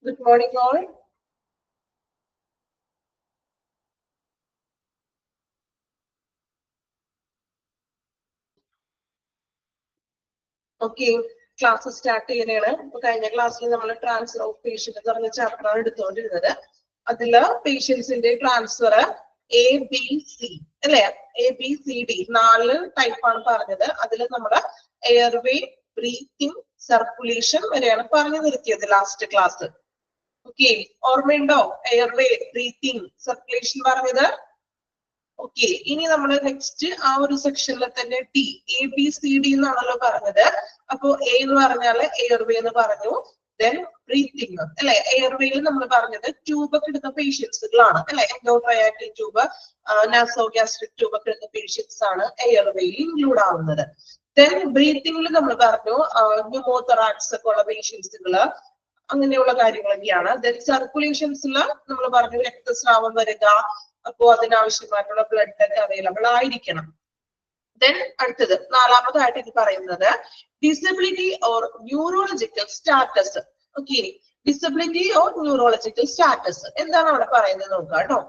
Good morning, all. Okay, class start ചെയ്യണേണ്. ഇപ്പൊ കഴിഞ്ഞ ക്ലാസ്സിൽ നമ്മൾ ട്രാൻസ്ഫർ ഓഫ് പേഷ്യന്റ് എന്ന് പറഞ്ഞ ചാപ്റ്റർ ആണ് എടുത്തുകൊണ്ടിരുന്നത്. അതില് പേഷ്യൻസിന്റെ ട്രാൻസ്ഫർ ABC അല്ലെ, ABCD 4 ടൈപ്പാണ് പറഞ്ഞത്. അതിൽ നമ്മുടെ എയർവേ, ബ്രീത്തിങ്, സർക്കുലേഷൻ വരെയാണ് പറഞ്ഞു നിർത്തിയത് ലാസ്റ്റ് ക്ലാസ്. ഓക്കെ, ഓർമ്മയുണ്ടോ? എയർവേ, ബ്രീത്തിങ്, സർക്കുലേഷൻ പറഞ്ഞത്. ഓക്കെ, ഇനി നമ്മൾ നെക്സ്റ്റ് ആ ഒരു സെക്ഷനിൽ തന്നെ ABCD എന്നാണല്ലോ പറഞ്ഞത്. അപ്പോ A എന്ന് പറഞ്ഞാൽ എയർവേ എന്ന് പറഞ്ഞു. ദെൻ ബ്രീത്തിങ് അല്ലെ, എയർവേയിൽ നമ്മൾ പറഞ്ഞത് ട്യൂബ് ഒക്കെ എടുത്ത പേഷ്യൻസുകളാണ് അല്ലെ, എൻഡോട്രയാറ്റിക് ട്യൂബ്, നാസോഗ്യാസ്ട്രിക് ട്യൂബ് ഒക്കെ എടുത്ത പേഷ്യൻസ് ആണ് എയർവേയിൽ ഇൻക്ലൂഡ് ആവുന്നത്. ദെൻ ബ്രീത്തിങ്ങിൽ നമ്മൾ പറഞ്ഞു ന്യൂമോതൊറാക്സ് ഒക്കെ ഉള്ള പേഷ്യൻസുകള്, അങ്ങനെയുള്ള കാര്യങ്ങളൊക്കെയാണ്. ദെൻ സർക്കുലേഷൻസിൽ നമ്മൾ പറഞ്ഞു രക്തസ്രാവം വരിക, അപ്പോ അതിനാവശ്യമായിട്ടുള്ള ബ്ലഡ് ഒക്കെ അവൈലബിൾ ആയിരിക്കണം. ദെൻ അടുത്തത് നാലാമതായിട്ട് ഇത് പറയുന്നത് disability or neurological status. Okay, disability or neurological status എന്താണ് അവിടെ പറയുന്നത് നോക്കാം കേട്ടോ.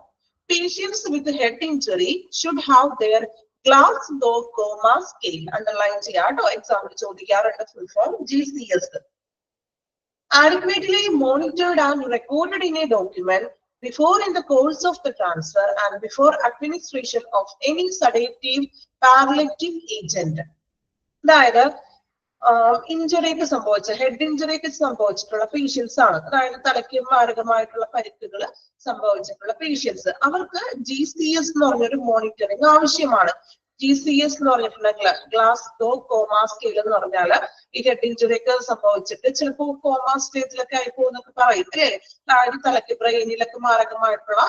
Patients with head injury should have their Glasgow coma scale underline ചെയ്യാം കേട്ടോ. എക്സാമ്പിൾ ചോദിക്കാറുണ്ട്. Full form GCS. Adequately monitored and recorded in a document before in the course of the transfer and before administration of any sedative paralytic agent. അതായത് injury ഒക്കെ സംഭവിച്ച, head injury ഒക്കെ സംഭവിച്ചിട്ടുള്ള patients ആണ്. അതായത് തലയ്ക്ക് മാരകമായിട്ടുള്ള പരിക്കുകൾ സംഭവിച്ചിട്ടുള്ള പേഷ്യൻസ്, അവർക്ക് GCS എന്ന് പറഞ്ഞൊരു മോണിറ്ററിങ് ആവശ്യമാണ്. GCS എന്ന് പറഞ്ഞിട്ടുണ്ടെങ്കിൽ ഗ്ലാസ്ഗോ കോമ സ്കെയിൽ എന്ന് പറഞ്ഞാല് ഈ ഹെഡ് ഇഞ്ചുറി ഒക്കെ സംഭവിച്ചിട്ട് ചിലപ്പോ കോമ സ്റ്റേജിലൊക്കെ ആയിപ്പോന്നൊക്കെ പറയും അല്ലെ, അതായത് തലയ്ക്ക് ബ്രെയിനിലൊക്കെ മാരകമായിട്ടുള്ള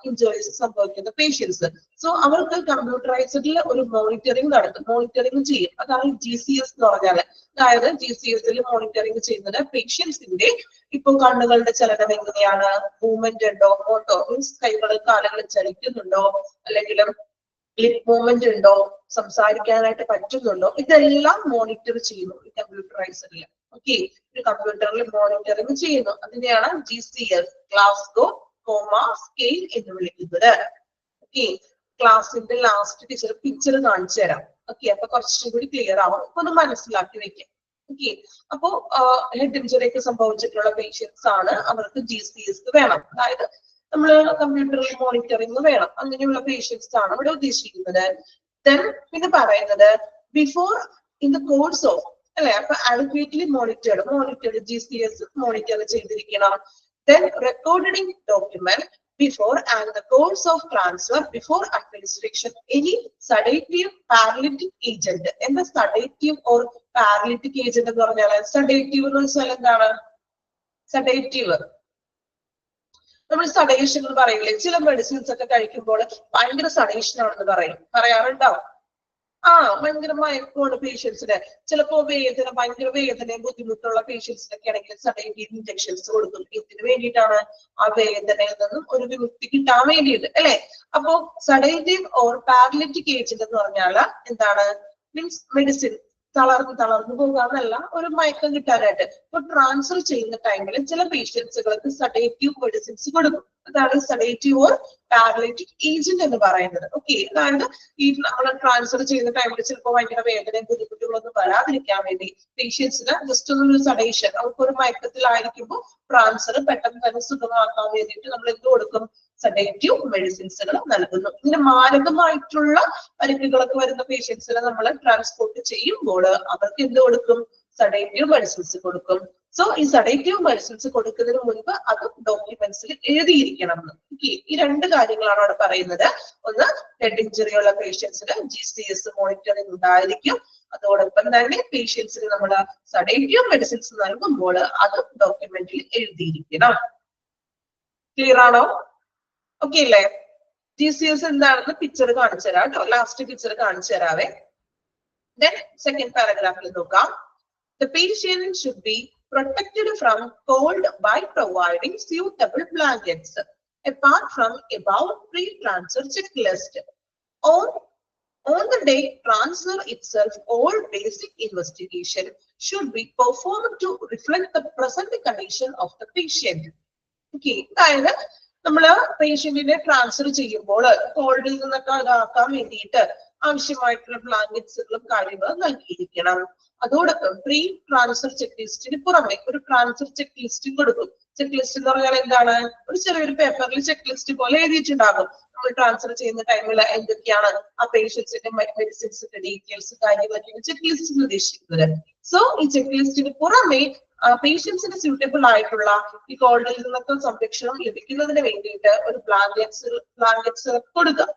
ഇഞ്ചുറീസ് സംഭവിക്കുന്ന പേഷ്യൻസ്. സോ അവർക്ക് കമ്പ്യൂട്ടറൈസ്ഡിൽ ഒരു മോണിറ്ററിങ് നടത്തും, മോണിറ്ററിങ് ചെയ്യും. അതാണ് GCS എന്ന് പറഞ്ഞാല്. അതായത് GCSൽ മോണിറ്ററിങ് ചെയ്യുന്നത് പേഷ്യൻസിന്റെ ഇപ്പൊ കണ്ണുകളുടെ ചലനം എങ്ങനെയാണ്, മൂവ്മെന്റ് ഉണ്ടോ, മോട്ടോ മീൻസ് കൈകളും കാലുകളും ചലിക്കുന്നുണ്ടോ, അല്ലെങ്കിൽ ലിപ് മൂവ്മെന്റ് ഉണ്ടോ, സംസാരിക്കാനായിട്ട് പറ്റുന്നുണ്ടോ, ഇതെല്ലാം മോണിറ്റർ ചെയ്യുന്നു ഈ കമ്പ്യൂട്ടറൈസറിൽ. ഓക്കെ, ഒരു കമ്പ്യൂട്ടറിൽ മോണിറ്ററിങ് ചെയ്യുന്നു. അതിനെയാണ് GCS ഗ്ലാസ്ഗോ കോമ സ്കെയിൽ എന്ന് വിളിക്കുന്നത്. ഓക്കെ, ക്ലാസിന്റെ ലാസ്റ്റ് ടീച്ചർ പിക്ചർ കാണിച്ചു തരാം. ഓക്കെ, അപ്പൊ കുറച്ചും കൂടി ക്ലിയർ ആവും. അപ്പൊ ഒന്ന് മനസ്സിലാക്കി വെക്കാം. ഓക്കെ, അപ്പോ ഹെഡ് ഇഞ്ചുറി ഒക്കെ സംഭവിച്ചിട്ടുള്ള പേഷ്യൻസ് ആണ്, അവർക്ക് GCS വേണം. അതായത് നമ്മൾ കമ്പ്യൂട്ടറിൽ മോണിറ്ററിങ് വേണം. അങ്ങനെയുള്ള പേഷ്യൻസ് ആണ് ഇവിടെ ഉദ്ദേശിക്കുന്നത്. ദെൻ പിന്നെ പറയുന്നത് before in the course of അല്ലെ, അപ്പൊ adequately monitored GCS മോണിറ്റർ ചെയ്തിരിക്കണം. Then recorded in document before and the course of transfer before administration any sedative paralytic agent. എന്താ sedative or paralytic agent എന്ന് പറഞ്ഞാൽ? sedative എന്ന് വെച്ചാൽ എന്താണ്? sedative നമ്മൾ സഡേഷൻ എന്ന് പറയില്ലേ, ചില മെഡിസിൻസ് ഒക്കെ കഴിക്കുമ്പോൾ ഭയങ്കര സഡേഷൻ ആണെന്ന് പറയാറുണ്ടോ? ഭയങ്കര മയക്കമാണ് പേഷ്യൻസിന്. ചിലപ്പോ ഭയങ്കര വേദനയും ബുദ്ധിമുട്ടുള്ള പേഷ്യൻസിനൊക്കെ ആണെങ്കിൽ സഡേറ്റീവ് ഇഞ്ചക്ഷൻസ് കൊടുക്കും. ഇതിന് വേണ്ടിയിട്ടാണ് ആ വേദനയിൽ നിന്നും ഒരു വിമുക്തി കിട്ടാൻ വേണ്ടിയിട്ട് അല്ലെ. അപ്പോ സഡേറ്റീവ് ഓർ പാരലിറ്റിക് ഏജന്റ് എന്ന് പറഞ്ഞാൽ എന്താണ്? മീൻസ് മെഡിസിൻ തളർന്നു പോകാന്നല്ല, ഒരു മയക്കം കിട്ടാനായിട്ട്. ഇപ്പൊ ട്രാൻസ്ഫർ ചെയ്യുന്ന ടൈമിൽ ചില പേഷ്യൻസുകൾക്ക് സഡേറ്റീവ് മെഡിസിൻസ് കൊടുക്കും. അതാണ് സഡേറ്റീവ് ഓർ പാരലൈറ്റിക് ഏജന്റ് എന്ന് പറയുന്നത്. ഓക്കെ, അതായത് ഈ നമ്മൾ ട്രാൻസ്ഫർ ചെയ്യുന്ന ടൈമിൽ ചിലപ്പോൾ ഭയങ്കര വേദനയും ബുദ്ധിമുട്ടുകളൊന്നും വരാതിരിക്കാൻ വേണ്ടി പേഷ്യൻസിന് ജസ്റ്റ് ഒരു സഡേഷൻ, അവർക്കൊരു മയക്കത്തിലായിരിക്കുമ്പോൾ ട്രാൻസ്ഫർ പെട്ടെന്ന് തന്നെ സുഖമാക്കാൻ വേണ്ടിയിട്ട് നമ്മൾ എന്ത് കൊടുക്കും? സഡേറ്റീവ് മെഡിസിൻസുകൾ നൽകുന്നു. ഇങ്ങനെ മാരകമായിട്ടുള്ള പരിക്കുകളൊക്കെ വരുന്ന പേഷ്യൻസിനെ നമ്മൾ ട്രാൻസ്പോർട്ട് ചെയ്യുമ്പോൾ അവർക്ക് എന്ത് കൊടുക്കും? സഡേറ്റീവ് മെഡിസിൻസ് കൊടുക്കും. സോ ഈ സഡേറ്റീവ് മെഡിസിൻസ് കൊടുക്കുന്നതിന് മുൻപ് അത് ഡോക്യുമെന്റ്സിൽ എഴുതിയിരിക്കണം എന്ന്. ഈ രണ്ട് കാര്യങ്ങളാണ് അവിടെ പറയുന്നത്. ഒന്ന്, ഹെഡ് ഇഞ്ചുറി ഉള്ള പേഷ്യൻസിന് GCS മോണിറ്ററിംഗ് ഉണ്ടായിരിക്കും. അതോടൊപ്പം തന്നെ പേഷ്യൻസിന് നമ്മൾ സഡേറ്റീവ് മെഡിസിൻസ് നൽകുമ്പോൾ അത് ഡോക്യുമെന്റിൽ എഴുതിയിരിക്കണം. ക്ലിയർ ആണോ? ഓക്കെ അല്ലേ? GCS എന്താണെന്ന് പിക്ചർ കാണിച്ചു തരാം കേട്ടോ. ലാസ്റ്റ് പിക്ചർ കാണിച്ചു തരാവേ. Then second paragraphil നോക്കാം. The patient should be protected from cold by providing suitable blankets. Apart from above pre-transfer checklist, On the day transfer itself, all basic investigation should be performed to reflect the present condition of the patient. Okay, അതായത് നമ്മള് പേഷ്യന്റിനെ transfer ചെയ്യുമ്പോൾ കോൾഡിൽ നിന്നൊക്കെ അതാക്കാൻ വേണ്ടിയിട്ട് ആവശ്യമായിട്ടുള്ള ബ്ലാങ്കറ്റ്സുകളും കാര്യങ്ങളും നൽകിയിരിക്കണം. അതോടൊപ്പം pre transfer check ലിസ്റ്റിന് പുറമെ ഒരു ട്രാൻസ്ഫർ ചെക്ക് ലിസ്റ്റും കൊടുക്കും. ചെക്ക് ലിസ്റ്റ് എന്ന് പറഞ്ഞാൽ എന്താണ്? ഒരു ചെറിയൊരു പേപ്പറിൽ ചെക്ക് ലിസ്റ്റ് പോലെ എഴുതിയിട്ടുണ്ടാകും. നമ്മൾ ട്രാൻസ്ഫർ ചെയ്യുന്ന ടൈമിൽ എന്തൊക്കെയാണ് ആ പേഷ്യൻസിന്റെ മെഡിസിൻസിന്റെ ഡീറ്റെയിൽസ് കാര്യങ്ങളൊക്കെയാണ് ചെക്ക് ലിസ്റ്റ് ഉദ്ദേശിക്കുന്നത്. സോ ഈ ചെക്ക് ലിസ്റ്റിന് പുറമെ പേഷ്യൻസിന് സ്യൂട്ടബിൾ ആയിട്ടുള്ള ഈ കോൾഡിൽ നിന്നൊക്കെ സംരക്ഷണം ലഭിക്കുന്നതിന് വേണ്ടിയിട്ട് ഒരു ബ്ലാങ്കറ്റ്സ് കൊടുക്കുക.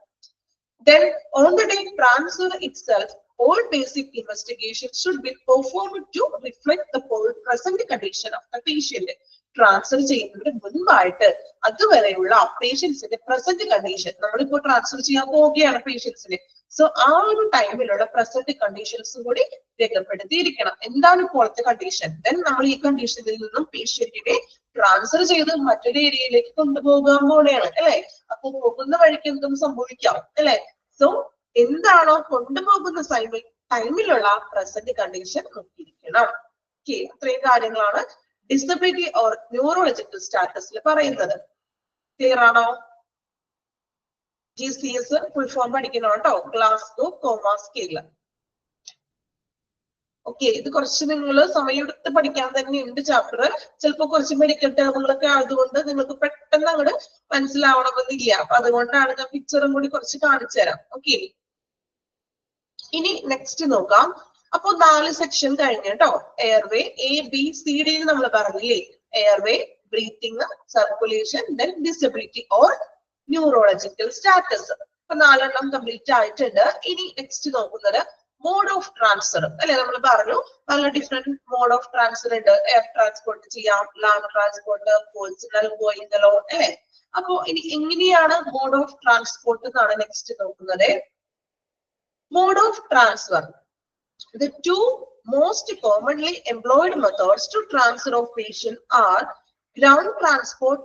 Then on the day transfer itself, all basic investigations should be performed to reflect the present condition of the patient. Transfer ചെയ്യുന്നതിന് മുൻപായിട്ട് അതുവരെയുള്ള പേഷ്യൻസിന്റെ പ്രസന്റ് കണ്ടീഷൻ, നമ്മളിപ്പോ ട്രാൻസ്ഫർ ചെയ്യാൻ പോവുകയാണ് പേഷ്യൻസിന്, സോ ആ ഒരു ടൈമിലുള്ള പ്രസന്റ് കണ്ടീഷൻസും കൂടി രേഖപ്പെടുത്തിയിരിക്കണം. എന്താണ് ഇപ്പോഴത്തെ കണ്ടീഷൻ? ദെൻ നമ്മൾ ഈ കണ്ടീഷനിൽ നിന്നും പേഷ്യന്റിനെ ട്രാൻസ്ഫർ ചെയ്ത് മറ്റൊരു ഏരിയയിലേക്ക് കൊണ്ടുപോകാൻ പോലെയാണ് അല്ലെ. അപ്പൊ പോകുന്ന വഴിക്ക് എന്തും സംഭവിക്കാം അല്ലെ. സോ എന്താണോ കൊണ്ടുപോകുന്ന ടൈമിലുള്ള പ്രസന്റ് കണ്ടീഷൻ നോക്കിയിരിക്കണം. ഓക്കെ, അത്രയും കാര്യങ്ങളാണ് ഡിസബിലിറ്റി ഓർ ന്യൂറോളജിക്കൽ സ്റ്റാറ്റസിൽ പറയുന്നത്. ക്ലിയർ ആണോ? GCS ഫുൾ ഫോം പഠിക്കണം കേട്ടോ, ഗ്ലാസ്ഗോ കോമ സ്കെയിൽ. ഓക്കെ, ഇത് കുറച്ച് നിങ്ങൾ സമയമെടുത്ത് പഠിക്കാൻ തന്നെ ഉണ്ട് ചാപ്റ്റർ. ചിലപ്പോൾ കുറച്ച് മെഡിക്കൽ ടേമുകളൊക്കെ ആയതുകൊണ്ട് നിങ്ങൾക്ക് പെട്ടെന്ന് അങ്ങോട്ട് മനസ്സിലാവണമെന്നില്ല. അപ്പൊ അതുകൊണ്ടാണ് ഞാൻ പിക്ചറും കൂടി കുറച്ച് കാണിച്ചു തരാം. ഓക്കെ, ഇനി നെക്സ്റ്റ് നോക്കാം. അപ്പൊ 4 സെക്ഷൻ കഴിഞ്ഞു കേട്ടോ. എയർവേ ABCD നമ്മൾ പറഞ്ഞില്ലേ. Airway, breathing, circulation, then disability or neurological status. അപ്പൊ 4 എണ്ണം കംപ്ലീറ്റ് ആയിട്ടുണ്ട്. ഇനി നെക്സ്റ്റ് നോക്കുന്നത് മോഡ് ഓഫ് ട്രാൻസ്ഫർ അല്ലെ. നമ്മൾ പറഞ്ഞു പല ഡിഫറെന്റ് മോഡ് ഓഫ് ട്രാൻസ്ഫർ ഉണ്ട്. എയർ ട്രാൻസ്പോർട്ട് ചെയ്യാം, land transport, personal, going alone അല്ലെ. അപ്പൊ ഇനി എങ്ങനെയാണ് മോഡ് ഓഫ് ട്രാൻസ്പോർട്ട് എന്നാണ് നെക്സ്റ്റ് നോക്കുന്നത്. Mode of transfer. The two most commonly employed methods to transfer of patient are ground transport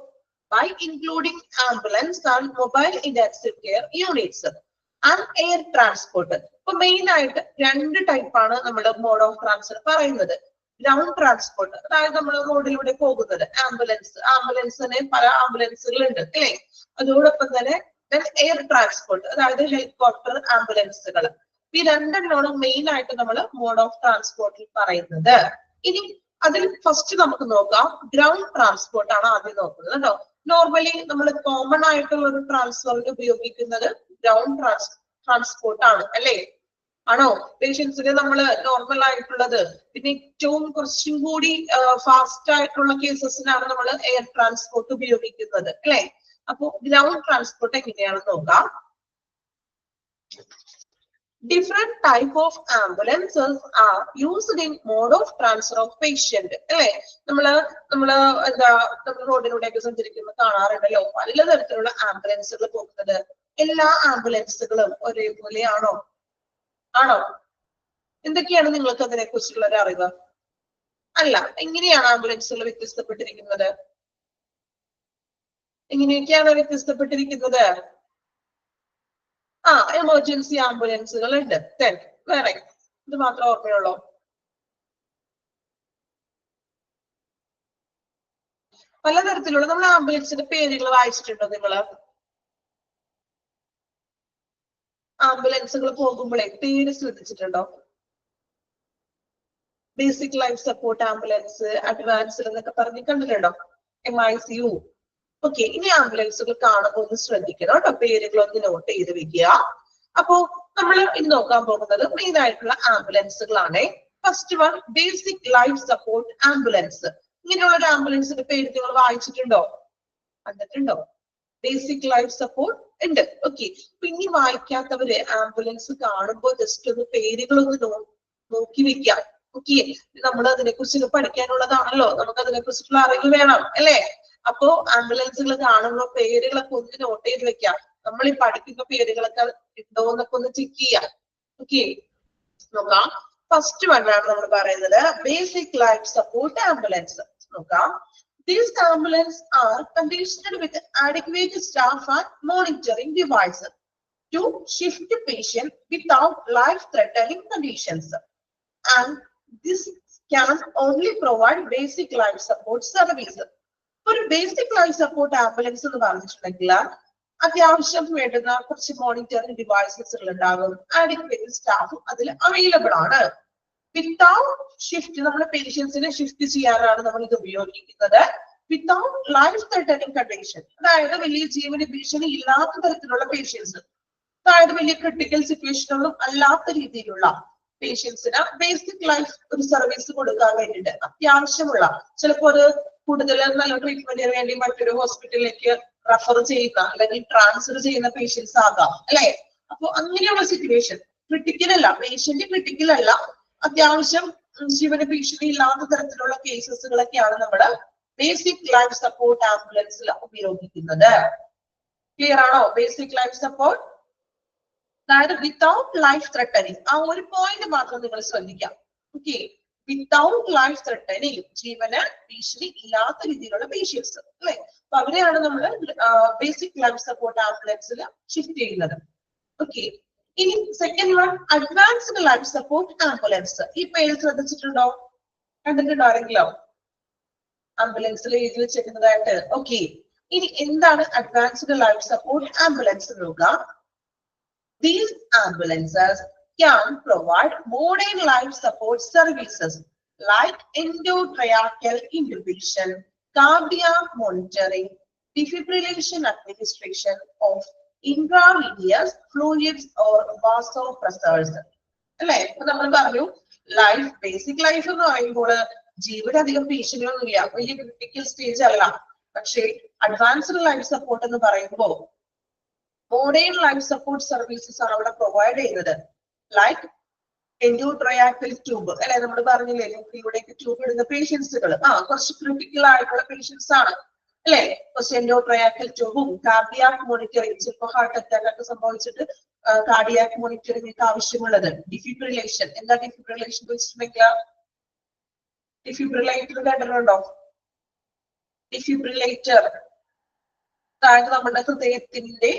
by including ambulance and mobile intensive care units and air transport. ഇപ്പൊ main ആയിട്ട് 2 ടൈപ്പാണ് നമ്മുടെ mode of transfer പറയുന്നത്. Ground transport, അതായത് നമ്മൾ റോഡിലൂടെ പോകുന്നത്, ആംബുലൻസിന് പല ആംബുലൻസുകൾ ഉണ്ട് അല്ലെ. അതോടൊപ്പം തന്നെ എയർ ട്രാൻസ്പോർട്ട്, അതായത് ഹെലികോപ്റ്റർ ആംബുലൻസുകൾ. ഈ 2 എണ്ണമാണ് മെയിൻ ആയിട്ട് നമ്മൾ മോഡ് ഓഫ് ട്രാൻസ്പോർട്ടിൽ പറയുന്നത്. ഇനി അതിൽ ഫസ്റ്റ് നമുക്ക് നോക്കാം, ഗ്രൗണ്ട് ട്രാൻസ്പോർട്ട് ആണ് ആദ്യം നോക്കുന്നത് കേട്ടോ. നോർമലി നമ്മൾ കോമൺ ആയിട്ടുള്ള ഒരു ട്രാൻസ്ഫറിന് ഉപയോഗിക്കുന്നത് ഗ്രൗണ്ട് ട്രാൻസ്പോർട്ട് ആണ് അല്ലെ. ആണോ? പേഷ്യൻസിന് നമ്മൾ നോർമൽ ആയിട്ടുള്ളത്. പിന്നെ ഏറ്റവും കുറച്ചും കൂടി ഫാസ്റ്റ് ആയിട്ടുള്ള കേസസിനാണ് നമ്മൾ എയർ ട്രാൻസ്പോർട്ട് ഉപയോഗിക്കുന്നത് അല്ലെ. അപ്പൊ ഗ്രൗണ്ട് ട്രാൻസ്പോർട്ട് എങ്ങനെയാണെന്ന് നോക്കാം. Different type of ambulances are used in mode of transfer of patient. അല്ലെ, നമ്മള് എന്താ നമ്മൾ റോഡിലൂടെയൊക്കെ സഞ്ചരിക്കുമ്പോൾ കാണാറുണ്ടല്ലോ പലതരത്തിലുള്ള ആംബുലൻസുകൾ പോകുന്നത്. എല്ലാ ആംബുലൻസുകളും ഒരേപോലെയാണോ? ആണോ? എന്തൊക്കെയാണ് നിങ്ങൾക്ക് അതിനെ കുറിച്ചുള്ള ഒരു അറിവ്? അല്ല, എങ്ങനെയാണ് ആംബുലൻസുകൾ വ്യത്യസ്തപ്പെട്ടിരിക്കുന്നത്? എങ്ങനെയൊക്കെയാണ് വ്യത്യസ്തപ്പെട്ടിരിക്കുന്നത്? എമർജൻസി ആംബുലൻസുകൾ ഉണ്ട്. വേറെ ഇത് മാത്രം ഓർമ്മയുള്ളൂ? പലതരത്തിലുള്ള നമ്മൾ ആംബുലൻസിന്റെ പേരുകൾ വായിച്ചിട്ടുണ്ടോ നിങ്ങള്? ആംബുലൻസുകൾ പോകുമ്പോഴേ പേര് ശ്രദ്ധിച്ചിട്ടുണ്ടോ? Basic life support ambulance, advanced എന്നൊക്കെ പറഞ്ഞ് കണ്ടിട്ടുണ്ടോ? MICU. ഓക്കെ, ഇനി ആംബുലൻസുകൾ കാണുമ്പോൾ ഒന്ന് ശ്രദ്ധിക്കണം കേട്ടോ, പേരുകളൊന്ന് നോട്ട് ചെയ്ത് വെക്കുക. അപ്പോ നമ്മൾ ഇന്ന് നോക്കാൻ പോകുന്നത് മെയിൻ ആയിട്ടുള്ള ആംബുലൻസുകളാണ്. First one basic life support ambulance. ഇങ്ങനെയുള്ള ഒരു ആംബുലൻസിന്റെ പേര് നിങ്ങൾ വായിച്ചിട്ടുണ്ടോ? കണ്ടിട്ടുണ്ടോ? ബേസിക് ലൈഫ് സപ്പോർട്ട് ഉണ്ട്. ഓക്കെ, ഇനി വായിക്കാത്തവര് ആംബുലൻസ് കാണുമ്പോൾ ജസ്റ്റ് ഒന്ന് പേരുകളൊന്ന് നോക്കി വെക്കാം. ഓക്കെ, നമ്മൾ അതിനെ കുറിച്ച് പഠിക്കാനുള്ളതാണല്ലോ, നമുക്ക് അതിനെ കുറിച്ചിട്ടുള്ള അറിവ് വേണം അല്ലെ. അപ്പോ ആംബുലൻസുകൾ കാണുമ്പോൾ പേരുകളൊക്കെ ഒന്ന് നോട്ട് ചെയ്ത് വെക്കാം. നമ്മൾ ഈ പഠിക്കുന്ന പേരുകളൊക്കെ ഉണ്ടോ എന്നൊക്കെ ഒന്ന് ചെക്ക് ചെയ്യാം. ഓക്കെ, നോക്കാം. ഫസ്റ്റ് വണ്ണാണ് നമ്മൾ പറയുന്നത് ബേസിക് ലൈഫ് സപ്പോർട്ട് ആംബുലൻസ്. നോക്കാം. These ambulances are conditioned with adequate staff and monitoring devices to shift patient without life-threatening conditions. And this can only provide basic life support service. ഒരു basic life support ambulance എന്ന് പറഞ്ഞിട്ടുണ്ടെങ്കിൽ അത്യാവശ്യം വേണ്ടുന്ന കുറച്ച് monitoring ഡിവൈസസുകൾ ഉണ്ടാകും, adequate സ്റ്റാഫും അതിൽ available ആണ്. വിത്തൗട്ട് ഷിഫ്റ്റ്, നമ്മുടെ പേഷ്യൻസിനെ ഷിഫ്റ്റ് ചെയ്യാനാണ് നമ്മൾ ഇത് ഉപയോഗിക്കുന്നത്. വിത്തൗട്ട് ലൈഫ് ത്രെട്ടനിങ് കണ്ടീഷൻ, അതായത് വലിയ ജീവന ഭീഷണി ഇല്ലാത്ത തരത്തിലുള്ള പേഷ്യൻസ്, അതായത് വലിയ ക്രിട്ടിക്കൽ സിറ്റുവേഷനുകളും അല്ലാത്ത രീതിയിലുള്ള പേഷ്യൻസിന് ബേസിക് ലൈഫ് ഒരു സർവീസ് കൊടുക്കാൻ വേണ്ടിയിട്ട് അത്യാവശ്യമുള്ള, ചിലപ്പോൾ ഒരു കൂടുതൽ നല്ല ട്രീറ്റ്മെന്റിന് വേണ്ടി മറ്റൊരു ഹോസ്പിറ്റലിലേക്ക് റെഫർ ചെയ്യുന്ന അല്ലെങ്കിൽ ട്രാൻസ്ഫർ ചെയ്യുന്ന പേഷ്യൻസ് ആകാം, അല്ലെ? അപ്പൊ അങ്ങനെയുള്ള സിറ്റുവേഷൻ ക്രിട്ടിക്കൽ അല്ല, പേഷ്യന്റ് ക്രിട്ടിക്കൽ അല്ല, അത്യാവശ്യം ജീവന ഭീഷണി ഇല്ലാത്ത തരത്തിലുള്ള കേസസുകളൊക്കെയാണ് നമ്മുടെ ബേസിക് ലൈഫ് സപ്പോർട്ട് ആംബുലൻസിൽ ഉപയോഗിക്കുന്നത്. ക്ലിയർ ആണോ? ബേസിക് ലൈഫ് സപ്പോർട്ട്, അതായത് വിത്തൗട്ട് ലൈഫ് ത്രെട്ടനിങ്, ആ ഒരു പോയിന്റ് മാത്രം നിങ്ങൾ ശ്രദ്ധിക്കാം. ഓക്കെ, വിത്തൗട്ട് ലൈഫ് ത്രെട്ടനിങ്, ജീവന് ഭീഷണി ഇല്ലാത്ത രീതിയിലുള്ള പേഷ്യൻസ്, അല്ലെ? അപ്പൊ അവരെയാണ് നമ്മൾ ബേസിക് ലൈഫ് സപ്പോർട്ട് ആംബുലൻസിൽ ഷിഫ്റ്റ് ചെയ്യുന്നത്. ഓക്കെ, ഇനി second one advanced life support ambulance. ഈ പേര് ശ്രദ്ധിച്ചിട്ടുണ്ടോ? കണ്ടിട്ടുണ്ടോ ആരെങ്കിലോ ആംബുലൻസിൽ എഴുതി വെച്ചിരിക്കുന്നതായിട്ട്? ഓക്കെ, ഇനി എന്താണ് അഡ്വാൻസ്ഡ് ലൈഫ് സപ്പോർട്ട് ആംബുലൻസ് എന്ന് നോക്കാം. These ambulances can provide modern life support services like endotracheal intubation, cardiac monitoring, defibrillation administration of intravenous fluids or vasopressors. അല്ലെ? അപ്പൊ നമ്മൾ പറഞ്ഞു ലൈഫ്, ബേസിക് ലൈഫ് എന്ന് പറയുമ്പോൾ ജീവന അധികം ഭീഷണിയൊന്നുമില്ല, വലിയ ക്രിട്ടിക്കൽ സ്റ്റേജ് അല്ല. പക്ഷേ അഡ്വാൻസ്ഡ് ലൈഫ് സപ്പോർട്ട് എന്ന് പറയുമ്പോൾ മോഡേൺ ലൈഫ് സപ്പോർട്ട് സർവീസസ് ആണ് അവിടെ പ്രൊവൈഡ് ചെയ്യുന്നത്. ലൈക്ക് എൻഡോട്രയാക്കൽ ട്യൂബ്, അല്ലെ? നമ്മൾ പറഞ്ഞില്ലേ ഇവിടേക്ക് ട്യൂബ് ഇടുന്ന പേഷ്യൻസുകൾ കുറച്ച് ക്രിട്ടിക്കൽ ആയിട്ടുള്ള പേഷ്യൻസ് ആണ്, അല്ലെ? കുറച്ച് എൻഡോട്രയാക്കൽ ട്യൂബും കാർഡിയാക് മോണിറ്ററിംഗ്, ചിലപ്പോൾ ഹാർട്ട് അറ്റാക്ക് ഒക്കെ സംഭവിച്ചിട്ട് കാർഡിയാക് മോണിറ്ററിംഗ് ഒക്കെ ആവശ്യമുള്ളത്. ഡിഫിബ്രിലേഷൻ, എന്താ ഡിഫിബ്രിലേഷൻ വെച്ചിട്ടുണ്ടെങ്കിൽ ഡിഫിബ്രിലേറ്റർ കേട്ടിട്ടുണ്ടോ? ഡിഫിബ്രിലേറ്റർ അതായത് നമ്മുടെ ഹൃദയത്തിന്റെ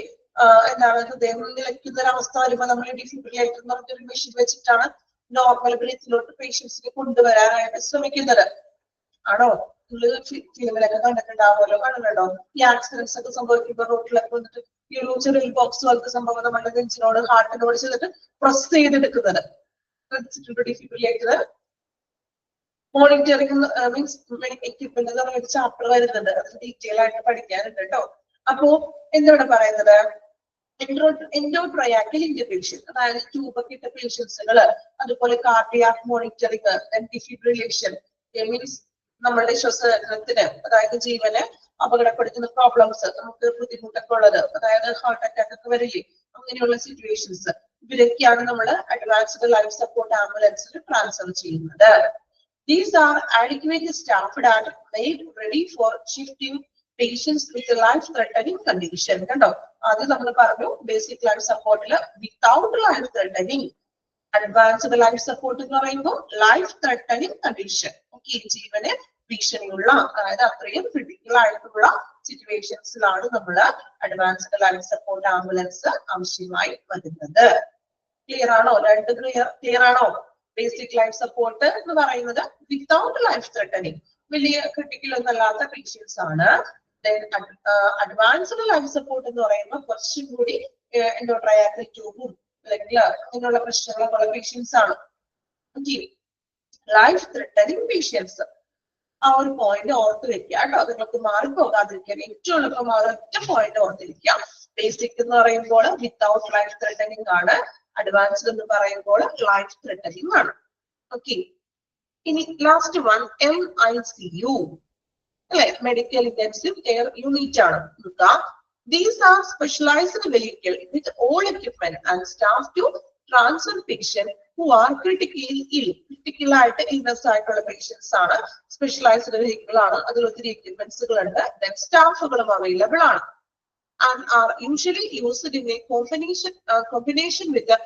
എന്താണ്, ഹൃദയം നിലയ്ക്കുന്ന ഒരു അവസ്ഥ വരുമ്പോൾ നമ്മൾ ഡിഫിബ്രിലേറ്റർ എന്ന് പറഞ്ഞൊരു മെഷീൻ വെച്ചിട്ടാണ് നോർമൽ ബ്രീത്തിലോട്ട് പേഷ്യൻസിനെ കൊണ്ടുവരാനായിട്ട് ശ്രമിക്കുന്നത്. ആണോ? നിങ്ങൾ ഫിലിമിലൊക്കെ കണ്ടിട്ടുണ്ടാവുമല്ലോ, കാണുന്നുണ്ടോ? ഈ ആക്സിഡൻസ് ഒക്കെ സംഭവിക്കുമ്പോൾ റോഡിലൊക്കെ വന്നിട്ട് ഈ ഒരു ചെറിയ ബോക്സ് പോലത്തെ സംഭവം നമ്മുടെ നെഞ്ചിനോട് ഹാർട്ടിനോട് ചെയ്തിട്ട് പ്രസ് ചെയ്തെടുക്കുന്നത്. ഡിഫിബ്രിലേറ്റർ മോണിറ്ററിംഗ് മീൻസ് എക്യുപ്മെന്റ് എന്ന് പറഞ്ഞ ചാപ്റ്റർ വരുന്നുണ്ട്, അത് ഡീറ്റെയിൽ ആയിട്ട് പഠിക്കാനുണ്ട് കേട്ടോ. അപ്പോ എന്താണ് പറയുന്നത്? എൻഡോട്രയാക്കൽ ഇന്റബ്ലേഷൻ, അതായത് ട്യൂബൊക്കെ ഇട്ട പേഷ്യൻസുകള്, അതുപോലെ കാർഡിയാക് മോണിറ്ററിംഗ്, ഡിഫിബ്രിലേഷൻ മീൻസ് നമ്മളുടെ ശ്വസനത്തിന്, അതായത് ജീവന് അപകടപ്പെടുത്തുന്ന പ്രോബ്ലംസ്, നമുക്ക് ബുദ്ധിമുട്ടൊക്കെ ഉള്ളത്, അതായത് ഹാർട്ട് അറ്റാക്ക് ഒക്കെ വരില്ലേ, അങ്ങനെയുള്ള സിറ്റുവേഷൻസ്, ഇവരൊക്കെയാണ് നമ്മൾ അഡ്വാൻസ്ഡ് ലൈഫ് സപ്പോർട്ട് ആംബുലൻസിൽ ട്രാൻസ്ഫർ ചെയ്യുന്നത്. These are adequately staffed and made ready for shifting patients with a life-threatening condition. കണ്ടോ? ആദ്യം നമ്മൾ പറഞ്ഞു ബേസിക് ലൈഫ് സപ്പോർട്ടില് without life threatening, advanced life support എന്ന് പറയുമ്പോൾ ലൈഫ് ത്രെട്ടനിങ് കണ്ടീഷൻ. ഓക്കെ, ജീവന് ഭീഷണിയുള്ള, അതായത് അത്രയും ക്രിട്ടിക്കൽ ആയിട്ടുള്ള സിറ്റുവേഷൻസിലാണ് നമ്മൾ അഡ്വാൻസ്ഡ് ലൈഫ് സപ്പോർട്ട് ആംബുലൻസ് ആവശ്യമായി വരുന്നത്. ക്ലിയർ ആണോ? രണ്ട് ക്ലിയർ ആണോ? ബേസിക് ലൈഫ് സപ്പോർട്ട് എന്ന് പറയുന്നത് വിത്തൗട്ട് ലൈഫ് ത്രെട്ടനിങ്, വലിയ ക്രിട്ടിക്കൽ ഒന്നല്ലാത്ത പേഷ്യൻസ് ആണ്. അഡ്വാൻസ്ഡ് ലൈഫ് സപ്പോർട്ട് എന്ന് പറയുമ്പോൾ കുറച്ചും കൂടി എൻഡോട്രയാക്കൽ ട്യൂബും അല്ലെങ്കിൽ അങ്ങനെയുള്ള പ്രശ്നങ്ങളൊക്കെ ഉള്ള പേഷ്യൻസ് ആണ്. ഓക്കെ, ലൈഫ് ത്രെട്ടനിങ് പേഷ്യൻസ്, ആ ഒരു പോയിന്റ് ഓർത്ത് വെക്കുക കേട്ടോ, നിങ്ങൾക്ക് മാറിപ്പോകാതിരിക്കാൻ ഏറ്റവും എളുപ്പം ആ ഒറ്റ പോയിന്റ് ഓർത്തിരിക്കാം. ബേസിക് എന്ന് പറയുമ്പോൾ വിത്തൗട്ട് ലൈഫ് ത്രെട്ടനിങ് ആണ്, അഡ്വാൻസ്ഡ് എന്ന് പറയുമ്പോൾ ലൈഫ് ത്രെട്ടനിങ് ആണ്. ഓക്കെ, ഇനി ലാസ്റ്റ് വൺ MICU, അല്ലെ? മെഡിക്കൽ ഇന്റൻസീവ് കെയർ യൂണിറ്റ് ആണ്. These are specialized vehicle with all equipment and staff to transfer patients who are critically ill. Critical ആയിട്ട് illness ആയിട്ടുള്ള patients ആണ്. സ്പെഷ്യലൈസ്ഡ് വെഹിക്കിൾ ആണ്, അതിൽ ഒത്തിരി എക്യുപ്മെന്റ്സുകൾ ഉണ്ട്, ദെൻ സ്റ്റാഫുകളും അവൈലബിൾ ആണ്. And are usually used in a combination with a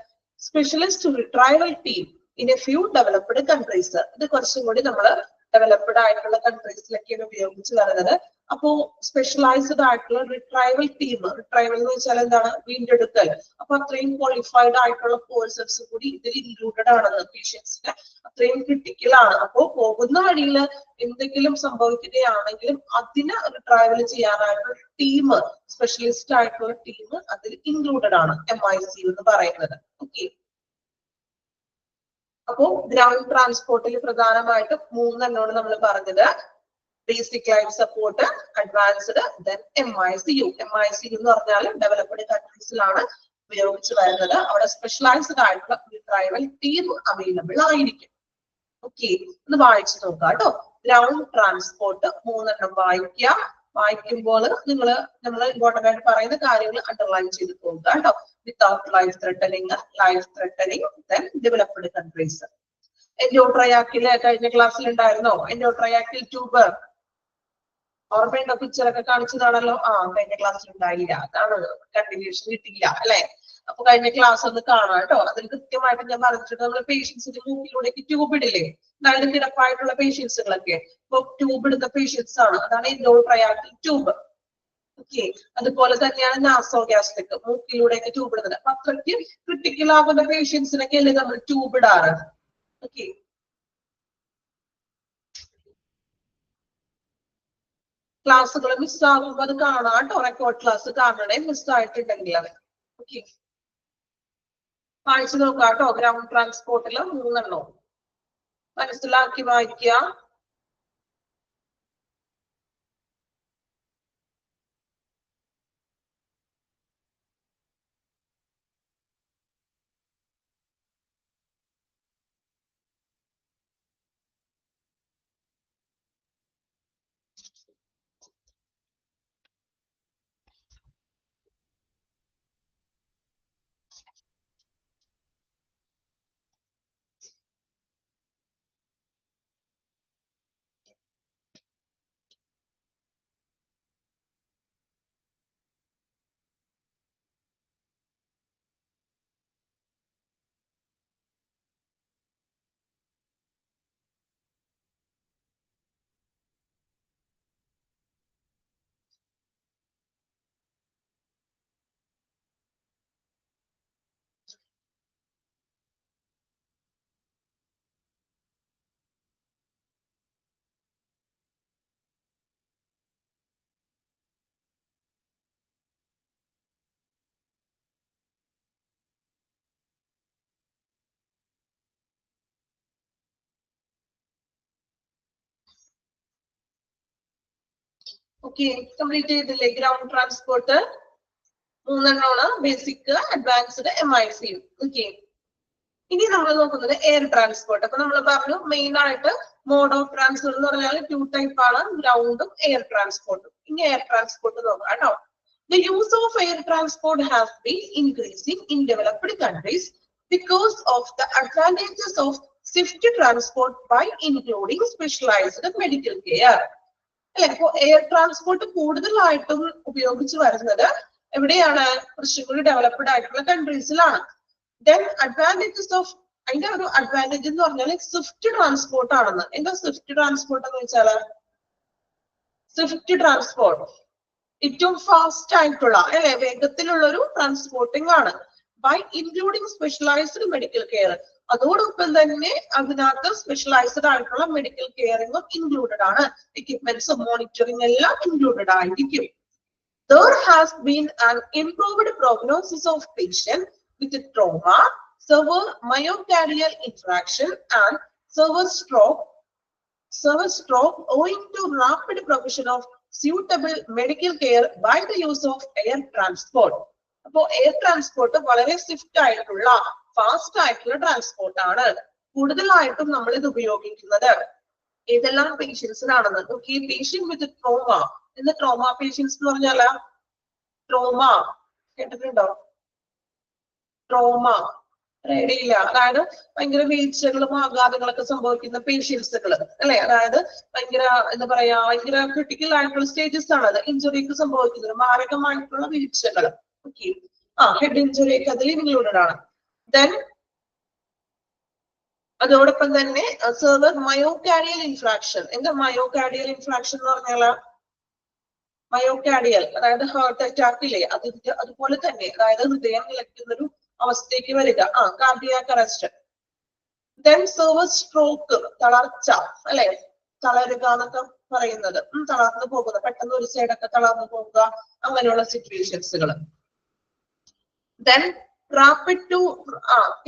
specialist retrieval team in a few developed countries. ഇത് കുറച്ചും കൂടി നമ്മൾ ഡെവലപ്ഡ് ആയിട്ടുള്ള കൺട്രീസിലൊക്കെയാണ് ഉപയോഗിച്ച് വരുന്നത്. അപ്പോ സ്പെഷ്യലൈസ്ഡ് ആയിട്ടുള്ള റിട്രൈവൽ ടീം, റിട്രൈവൽ എന്ന് വെച്ചാൽ എന്താണ്, വീണ്ടെടുക്കൽ. അപ്പൊ അത്രയും ക്വാളിഫൈഡ് ആയിട്ടുള്ള പേഴ്സൺസ് കൂടി ഇതിൽ ഇൻക്ലൂഡഡ് ആണ്. പേഷ്യൻസിന് അത്രയും ക്രിട്ടിക്കൽ ആണ്. അപ്പോ പോകുന്ന വഴിയിൽ എന്തെങ്കിലും സംഭവിക്കുകയാണെങ്കിലും അതിന് റിട്രൈവൽ ചെയ്യാനായിട്ടുള്ള ടീം, സ്പെഷ്യലിസ്റ്റ് ആയിട്ടുള്ള ടീം അതിൽ ഇൻക്ലൂഡഡ് ആണ് MIC എന്ന് പറയുന്നത്. ഓക്കെ. അപ്പോ ഗ്രൗണ്ട് ട്രാൻസ്പോർട്ടിൽ പ്രധാനമായിട്ടും 3 എണ്ണമാണ് നമ്മൾ പറഞ്ഞത്. Basic life support, advanced, then MICU. MICU എന്ന് പറഞ്ഞാൽ ഡെവലപ്ഡ് കൺട്രീസിലാണ് ഉപയോഗിച്ച് വരുന്നത്. അവിടെ സ്പെഷ്യലൈസ്ഡ് ആയിട്ടുള്ള റിട്രൈവൽ ടീം അവൈലബിൾ ആയിരിക്കും. ഓക്കെ, ഒന്ന് വായിച്ചു നോക്കാം കേട്ടോ. ഗ്രൗണ്ട് ട്രാൻസ്പോർട്ട് 3 എണ്ണം വായിക്കുക. വായിക്കുമ്പോൾ നമ്മൾ ഇമ്പോർട്ടന്റ് ആയിട്ട് പറയുന്ന കാര്യങ്ങൾ അണ്ടർലൈൻ ചെയ്ത് പോകുക കേട്ടോ. Without life threatening, life threatening, then developed countries. എൻഡോട്രയാക്കില് കഴിഞ്ഞ ക്ലാസ്സിൽ ഉണ്ടായിരുന്നോ? എൻഡോട്രയാക്കിൽ ട്യൂബ് ഓർമ്മയുണ്ടോ? പിക്ചറൊക്കെ കാണിച്ചതാണല്ലോ. കഴിഞ്ഞ ക്ലാസ്സിൽ ഉണ്ടായില്ല, അതാണ് കണ്ടിന്യൂഷൻ കിട്ടിയില്ല അല്ലെ. അപ്പൊ കഴിഞ്ഞ ക്ലാസ് ഒന്ന് കാണാം കേട്ടോ. അതിൽ കൃത്യമായിട്ട് ഞാൻ പറഞ്ഞിട്ടുണ്ട്, നമ്മൾ പേഷ്യൻസിന്റെ മൂക്കിലൂടെയൊക്കെ ട്യൂബ് ഇടില്ലേ, അതായത് കിടപ്പായിട്ടുള്ള പേഷ്യൻസുകളൊക്കെ. ഇപ്പൊ ട്യൂബ് ഇടുന്ന പേഷ്യൻസ് ആണ്, അതാണ് എൻഡോട്രയാക്കിൽ ട്യൂബ്. ഓക്കെ, അതുപോലെ തന്നെയാണ് നാസോഗ്യാസ്ട്രിക്, മൂക്കിലൂടെയൊക്കെ ട്യൂബ് ഇടുന്നത്. അപ്പൊ അത്രയ്ക്ക് ക്രിട്ടിക്കൽ ആകുന്ന പേഷ്യൻസിനൊക്കെ അല്ലേ നമ്മൾ ട്യൂബ് ഇടാറ്. ഓക്കെ, ക്ലാസ്സുകൾ മിസ്സാകുമ്പോൾ അത് കാണാം കേട്ടോ. റെക്കോർഡ് ക്ലാസ് കാണണേ, മിസ്സായിട്ടുണ്ടെങ്കിൽ അത്. ഓക്കെ, വായിച്ചു നോക്കാം കേട്ടോ. ഗ്രൗണ്ട് ട്രാൻസ്പോർട്ടില് 3 എണ്ണം മനസ്സിലാക്കി വായിക്കുക. ഓക്കെ, കംപ്ലീറ്റ് ചെയ്തില്ലേ? ഗ്രൗണ്ട് ട്രാൻസ്പോർട്ട് 3 എണ്ണമാണ്, ബേസിക്, അഡ്വാൻസ്ഡ്, MICU. ഓക്കെ, ഇനി നമ്മൾ നോക്കുന്നത് എയർ ട്രാൻസ്പോർട്ട്. അപ്പൊ നമ്മൾ പറഞ്ഞു മെയിൻ ആയിട്ട് മോഡ് ഓഫ് ട്രാൻസ്പോർട്ട് എന്ന് പറഞ്ഞാൽ 2 ടൈപ്പ് ആണ്, ഗ്രൗണ്ടും എയർ ട്രാൻസ്പോർട്ടും. ഇനി എയർ ട്രാൻസ്പോർട്ട് നോക്കാം കേട്ടോ. The use of air transport has been increasing in developed countries because of the advantages of swift transport by including specialized medical care. അല്ലെ, ഇപ്പൊ air transport കൂടുതലായിട്ടും ഉപയോഗിച്ച് വരുന്നത് എവിടെയാണ്? കുറച്ചും കൂടി ഡെവലപ്ഡ് ആയിട്ടുള്ള കൺട്രീസിലാണ്. ദെൻ അഡ്വാൻറ്റേജസ് ഓഫ്, അതിന്റെ ഒരു അഡ്വാൻറ്റേജ് എന്ന് പറഞ്ഞാൽ സ്വിഫ്റ്റ് ട്രാൻസ്പോർട്ട് ആണെന്ന്. എന്താ സ്വിഫ്റ്റ് ട്രാൻസ്പോർട്ട് എന്ന് വെച്ചാല്? സ്വിഫ്റ്റ് ട്രാൻസ്പോർട്ട് ഏറ്റവും ഫാസ്റ്റ് ആയിട്ടുള്ള അല്ലെ, വേഗത്തിലുള്ള ഒരു ട്രാൻസ്പോർട്ടിംഗ് ആണ്. By including specialised medical care, അതോടൊപ്പം തന്നെ അതിനകത്ത് സ്പെഷ്യലൈസ്ഡ് ആയിട്ടുള്ള മെഡിക്കൽ കെയറിംഗും ഇൻക്ലൂഡഡ് ആണ്. എക്യുപ്മെന്റ്സും മോണിറ്ററിംഗ് എല്ലാം ഇൻക്ലൂഡഡ് ആയിരിക്കും. There has been an improved prognosis of patients with trauma, severe myocardial infarction, and severe stroke owing to rapid provision of suitable medical care by the use of air transport. അപ്പോൾ air transport വളരെ swift ആയിട്ടുള്ള, fast ആയിട്ടുള്ള transport ആണ്. കൂടുതലായിട്ടും നമ്മൾ ഇത് ഉപയോഗിക്കുന്നത് ഏതെല്ലാം പേഷ്യൻസിനാണെന്ന്. Okay, patient with trauma. ഇന്ന് ട്രോമ പേഷ്യൻസ് എന്ന് പറഞ്ഞാൽ ട്രോമ കേട്ടിട്ടുണ്ടോ? ട്രോമ റെഡിയില്ല, അതായത് ഭയങ്കര വീഴ്ചകളും ആഘാതങ്ങളൊക്കെ സംഭവിക്കുന്ന പേഷ്യൻസുകൾ അല്ലെ. അതായത് ഭയങ്കര എന്താ പറയാ, ഭയങ്കര ക്രിട്ടിക്കൽ ആയിട്ടുള്ള സ്റ്റേജസ് ആണ് അത്. ഇഞ്ചുറിക്ക് സംഭവിക്കുന്നത് മാരകമായിട്ടുള്ള വീഴ്ചകൾ. ഓക്കെ, ഹെഡ് ഇഞ്ചുറി ഒക്കെ അതിൽ ഇൻക്ലൂഡഡ് ആണ്. ദെൻ അതോടൊപ്പം തന്നെ സെർവർ മയോകാർഡിയൽ ഇൻഫ്രാക്ഷൻ. എന്താ മയോകാർഡിയൽ ഇൻഫ്രാക്ഷൻ എന്ന് പറഞ്ഞാൽ? മയോകാർഡിയൽ അതായത് ഹാർട്ട് അറ്റാക്ക് ഇല്ലേ, അതിന്റെ അതുപോലെ തന്നെ, അതായത് ഹൃദയം നിലയ്ക്കുന്ന ഒരു അവസ്ഥയ്ക്ക് വരിക, cardiac arrest. Then server stroke, തളർച്ച അല്ലെ, തളരുക എന്നൊക്കെ പറയുന്നത്, തളർന്നു പോകുക, പെട്ടെന്ന് ഒരു സൈഡൊക്കെ തളർന്നു പോകുക, അങ്ങനെയുള്ള സിറ്റുവേഷൻസുകൾ. ദെൻ റാപ്പിഡ് ടു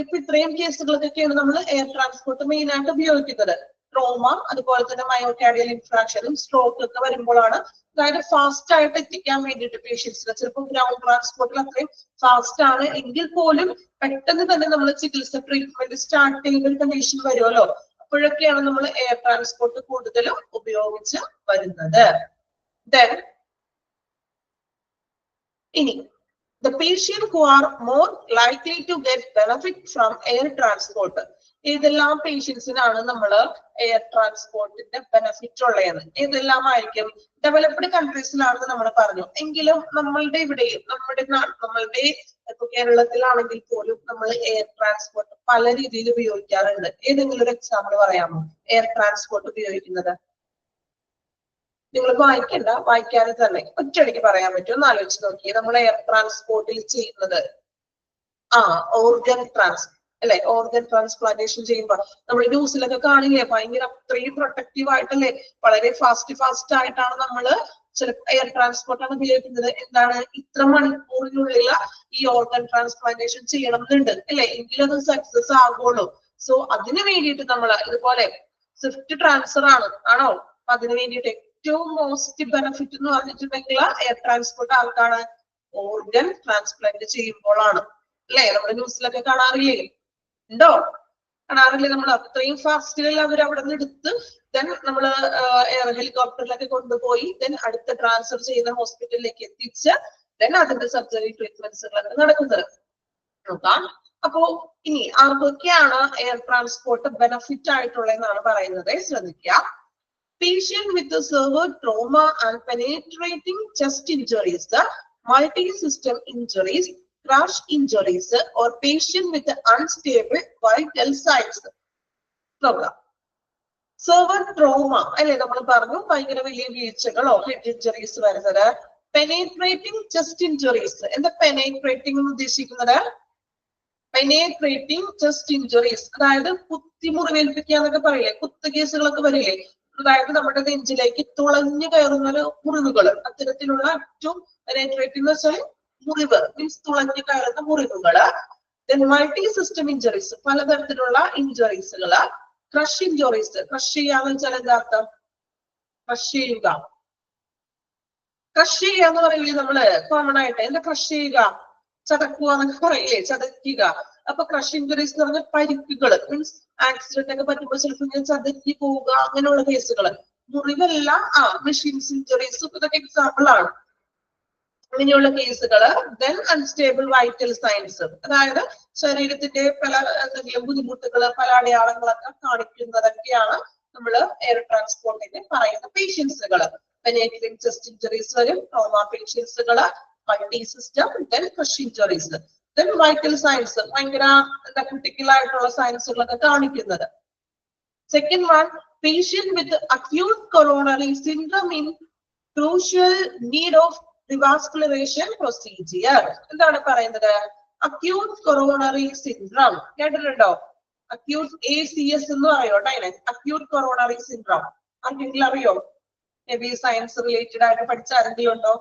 ഇപ്പൊ ഇത്രയും കേസുകളൊക്കെയാണ് നമ്മൾ എയർ ട്രാൻസ്പോർട്ട് മെയിൻ ആയിട്ട് ഉപയോഗിക്കുന്നത്. ട്രോമ, അതുപോലെ തന്നെ മയോകാർഡിയൽ ഇൻഫ്രാക്ഷനും സ്ട്രോക്ക് ഒക്കെ വരുമ്പോഴാണ്, അതായത് ഫാസ്റ്റ് ആയിട്ട് എത്തിക്കാൻ വേണ്ടിയിട്ട് പേഷ്യൻസിന്. ചിലപ്പോൾ ഗ്രൗണ്ട് ട്രാൻസ്പോർട്ടിൽ അത്രയും ഫാസ്റ്റ് ആണ് എങ്കിൽ പോലും പെട്ടെന്ന് തന്നെ നമ്മൾ ചികിത്സ ട്രീറ്റ്മെന്റ് സ്റ്റാർട്ട് ചെയ്യുന്ന ഒരു കണ്ടീഷൻ വരുമല്ലോ, അപ്പോഴൊക്കെയാണ് നമ്മൾ എയർ ട്രാൻസ്പോർട്ട് കൂടുതലും ഉപയോഗിച്ച് വരുന്നത്. ദെൻ ഇനി the patient who are more likely to get benefit from air transport. ഏതെല്ലാം പേഷ്യൻസിനാണ് നമ്മൾ എയർ ട്രാൻസ്പോർട്ടിന്റെ ബെനിഫിറ്റ് ഉള്ളത്? ഏതെല്ലാം ആയിരിക്കും? ഡെവലപ്ഡ് കൺട്രീസിലാണെന്ന് നമ്മൾ പറഞ്ഞു, എങ്കിലും നമ്മളുടെ ഇവിടെയും നമ്മളുടെ ഇപ്പൊ കേരളത്തിലാണെങ്കിൽ പോലും നമ്മൾ എയർ ട്രാൻസ്പോർട്ട് പല രീതിയിൽ ഉപയോഗിക്കാറുണ്ട്. ഏതെങ്കിലും ഒരു എക്സാമ്പിൾ പറയാമോ എയർ ട്രാൻസ്പോർട്ട് ഉപയോഗിക്കുന്നത്? നിങ്ങൾ വായിക്കണ്ട, വായിക്കാതെ തന്നെ ഒറ്റയടിക്ക് പറയാൻ പറ്റും. ഒന്ന് ആലോചിച്ച് നോക്കിയേ, നമ്മൾ എയർ ട്രാൻസ്പോർട്ടിൽ ചെയ്യുന്നത് ഓർഗൻ അല്ലെ, ഓർഗൻ ട്രാൻസ്പ്ലാന്റേഷൻ ചെയ്യുമ്പോൾ നമ്മൾ ന്യൂസിലൊക്കെ കാണില്ലേ, ഭയങ്കര അത്രയും പ്രൊട്ടക്റ്റീവ് ആയിട്ടല്ലേ, വളരെ ഫാസ്റ്റ് ആയിട്ടാണ് നമ്മൾ ചില എയർ ട്രാൻസ്പോർട്ടാണ് ഉപയോഗിക്കുന്നത്. എന്താണ്, ഇത്ര മണിക്കൂറിനുള്ളിൽ ഈ ഓർഗൻ ട്രാൻസ്പ്ലാന്റേഷൻ ചെയ്യണം എന്നുണ്ട് അല്ലെ, എങ്കിലും അത് സക്സസ് ആകുള്ളൂ. സോ അതിന് വേണ്ടിയിട്ട് നമ്മൾ ഇതുപോലെ സ്വിഫ്റ്റ് ട്രാൻസ്ഫർ ആണോ, അതിന് വേണ്ടിയിട്ട് ഏറ്റവും മോസ്റ്റ് ബെനിഫിറ്റ് എന്ന് പറഞ്ഞിട്ടുണ്ടെങ്കിൽ എയർ ട്രാൻസ്പോർട്ട് ആർക്കാണ്? ഓർഗൻ ട്രാൻസ്പ്ലാന്റ് ചെയ്യുമ്പോഴാണ് അല്ലെ. നമ്മുടെ ന്യൂസിലൊക്കെ കാണാറില്ലേ? ഉണ്ടോ? കാണാറില്ലേ? നമ്മൾ അത്രയും ഫാസ്റ്റിൽ അവർ അവിടെ നിന്ന് എടുത്ത് ദെൻ നമ്മൾ എയർ ഹെലികോപ്റ്ററിലൊക്കെ കൊണ്ടുപോയി ദെൻ അടുത്ത ട്രാൻസ്ഫർ ചെയ്യുന്ന ഹോസ്പിറ്റലിലേക്ക് എത്തിച്ച് ദെൻ അതിന്റെ സർജറി ട്രീറ്റ്മെന്റ്സുകളൊക്കെ നടക്കുന്നത് നോക്കാം. അപ്പോ ഇനി ആർക്കൊക്കെയാണ് എയർ ട്രാൻസ്പോർട്ട് ബെനിഫിറ്റ് ആയിട്ടുള്ളതെന്നാണ് പറയുന്നത്, ശ്രദ്ധിക്കുക. Patient with the severe trauma and penetrating chest injuries, multi-system injuries, crash injuries, or patient with unstable vital signs. നോക്കാം. സെർവർ ട്രോമ അല്ലെ, നമ്മൾ പറഞ്ഞു ഭയങ്കര വലിയ വീഴ്ചകളോ ഹെഡ് ഇഞ്ചുറീസ് വരുന്നത്. പെനേട്രേറ്റിംഗ് ചെസ്റ്റ് ഇഞ്ചുറീസ്, എന്താ പെനേട്രേറ്റിംഗ് എന്ന് ഉദ്ദേശിക്കുന്നത്? പെനേട്രേറ്റിംഗ് ചെസ്റ്റ് ഇഞ്ചുറീസ് അതായത് കുത്തി മുറിവേൽപ്പിക്കുക എന്നൊക്കെ പറയില്ലേ, കുത്തു കേസുകളൊക്കെ വരില്ലേ, അതായത് നമ്മുടെ നെഞ്ചിലേക്ക് തുളഞ്ഞു കയറുന്ന മുറിവുകൾ, അത്തരത്തിലുള്ള ഏറ്റവും പെനേട്രേറ്റിംഗ് എന്ന് വെച്ചാൽ മുറിവ് മീൻസ് തുളഞ്ഞു കയറുന്ന മുറിവുകള്. മൾട്ടി സിസ്റ്റം ഇഞ്ചുറീസ്, പലതരത്തിലുള്ള ഇഞ്ചുറീസുകള്. ക്രഷ് ഇഞ്ചുറീസ്, ക്രഷ് ചെയ്യാന്ന് വെച്ചാൽ എന്താ അർത്ഥം? ക്രഷ് ചെയ്യുക എന്ന് പറയില്ലേ നമ്മള് കോമൺ ആയിട്ട്, എന്താ ക്രഷ് ചെയ്യുക? ചതക്കുക എന്നൊക്കെ പറയില്ലേ, ചതക്കുക. അപ്പൊ ക്രഷ് ഇഞ്ചുറീസ് എന്ന് പറഞ്ഞാൽ പരിക്കുകൾ മീൻസ് ആക്സിഡന്റ് ഒക്കെ പറ്റുമ്പോൾ ചിലപ്പോൾ ഇങ്ങനെ ചതക്കി പോവുക, അങ്ങനെയുള്ള കേസുകൾ. മുറിവെല്ലാം മെഷീൻസ് ഇഞ്ചുറീസ് ഇതൊക്കെ എക്സാമ്പിൾ ആണ് അങ്ങനെയുള്ള കേസുകള്. ദെൻ അൺസ്റ്റേബിൾ വൈറ്റൽ സയൻസ്, അതായത് ശരീരത്തിന്റെ പല എന്തെങ്കിലും ബുദ്ധിമുട്ടുകൾ, പല അടയാളങ്ങളൊക്കെ കാണിക്കുന്നതൊക്കെയാണ് നമ്മൾ എയർ ട്രാൻസ്പോർട്ടിന് പറയുന്ന പേഷ്യൻസുകള്. പെനേട്രേറ്റിംഗ് ചെസ്റ്റ് ഇഞ്ചുറീസ് വരും, ട്രോമ പേഷ്യൻസുകള്, multi system, then crush injuries, then vital signs, ഭയങ്കര എന്താ ക്രിട്ടിക്കൽ ആയിട്ടുള്ള സയൻസുകളൊക്കെ കാണിക്കുന്നത്. Second one, patient with acute coronary syndrome in crucial need of revascularization procedure. എന്താണ് പറയുന്നത്? അക്യൂട്ട് കൊറോണറി സിൻഡ്രോം കേട്ടിട്ടുണ്ടോ? അക്യൂട്ട് ACS എന്ന് പറയോ അതിനെ? അക്യൂട്ട് കൊറോണറി സിൻഡ്രോം ആർക്കെങ്കിലും അറിയോ? മേ ബി സയൻസ് റിലേറ്റഡ് ആയിട്ട് പഠിച്ച ആരെങ്കിലും ഉണ്ടോ?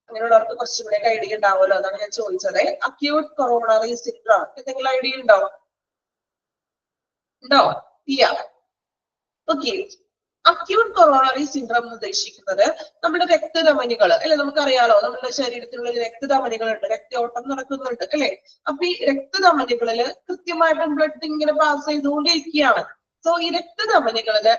അങ്ങനെയുള്ളവർക്ക് കുറച്ചുകൂടെ ഐഡിയ ഉണ്ടാവുമല്ലോ, അതാണ് ഞാൻ ചോദിച്ചത്. അക്യൂട്ട് കൊറോണറി സിൻഡ്രോം എന്തെങ്കിലും ഐഡിയ ഉണ്ടോ? ഓക്കെ. അക്യൂട്ട് കൊറോണറി സിൻഡ്രോം എന്ന് ഉദ്ദേശിക്കുന്നത് നമ്മുടെ രക്തധമനികൾ അല്ലെ, നമുക്കറിയാലോ നമ്മുടെ ശരീരത്തിലുള്ള രക്തധമനികൾ ഉണ്ട്, രക്തയോട്ടം നടക്കുന്നുണ്ട് അല്ലെ. അപ്പൊ ഈ രക്തധമനികളില് കൃത്യമായിട്ട് ബ്ലഡ് ഇങ്ങനെ പാസ് ചെയ്തുകൊണ്ടിരിക്കുകയാണ്. സോ ഈ രക്തധമനികളില്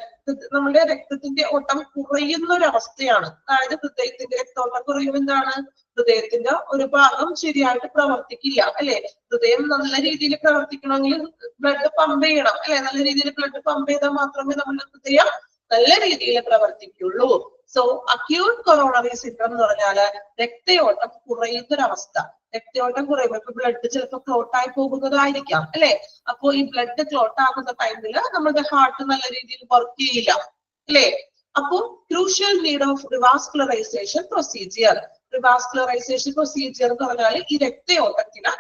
നമ്മുടെ രക്തത്തിന്റെ ഓട്ടം കുറയുന്ന ഒരു അവസ്ഥയാണ്. അതായത് ഹൃദയത്തിന്റെ രക്തോട്ടം കുറയും. എന്താണ്? ഹൃദയത്തിന്റെ ഒരു ഭാഗം ശരിയായിട്ട് പ്രവർത്തിക്കില്ല അല്ലെ. ഹൃദയം നല്ല രീതിയിൽ പ്രവർത്തിക്കണമെങ്കിൽ ബ്ലഡ് പമ്പ് ചെയ്യണം അല്ലെ. നല്ല രീതിയിൽ ബ്ലഡ് പമ്പ് ചെയ്താൽ മാത്രമേ നമ്മുടെ ഹൃദയം നല്ല രീതിയിൽ പ്രവർത്തിക്കുള്ളൂ. സോ അക്യൂട്ട് കൊറോണറി സിൻഡ്രോം എന്ന് പറഞ്ഞാല് രക്തയോട്ടം കുറയുന്നൊരവസ്ഥ. രക്തയോട്ടം കുറയുമ്പോൾ ഇപ്പൊ ബ്ലഡ് ചിലപ്പോൾ ക്ലോട്ട് ആയി പോകുന്നതായിരിക്കാം അല്ലെ. അപ്പൊ ഈ ബ്ലഡ് ക്ലോട്ട് ആകുന്ന ടൈമിൽ നമ്മുടെ ഹാർട്ട് നല്ല രീതിയിൽ വർക്ക് ചെയ്യില്ല അല്ലെ. അപ്പൊ crucial need of revascularisation procedure. Revascularisation procedure എന്ന് പറഞ്ഞാൽ ഈ രക്തയോട്ടത്തിന്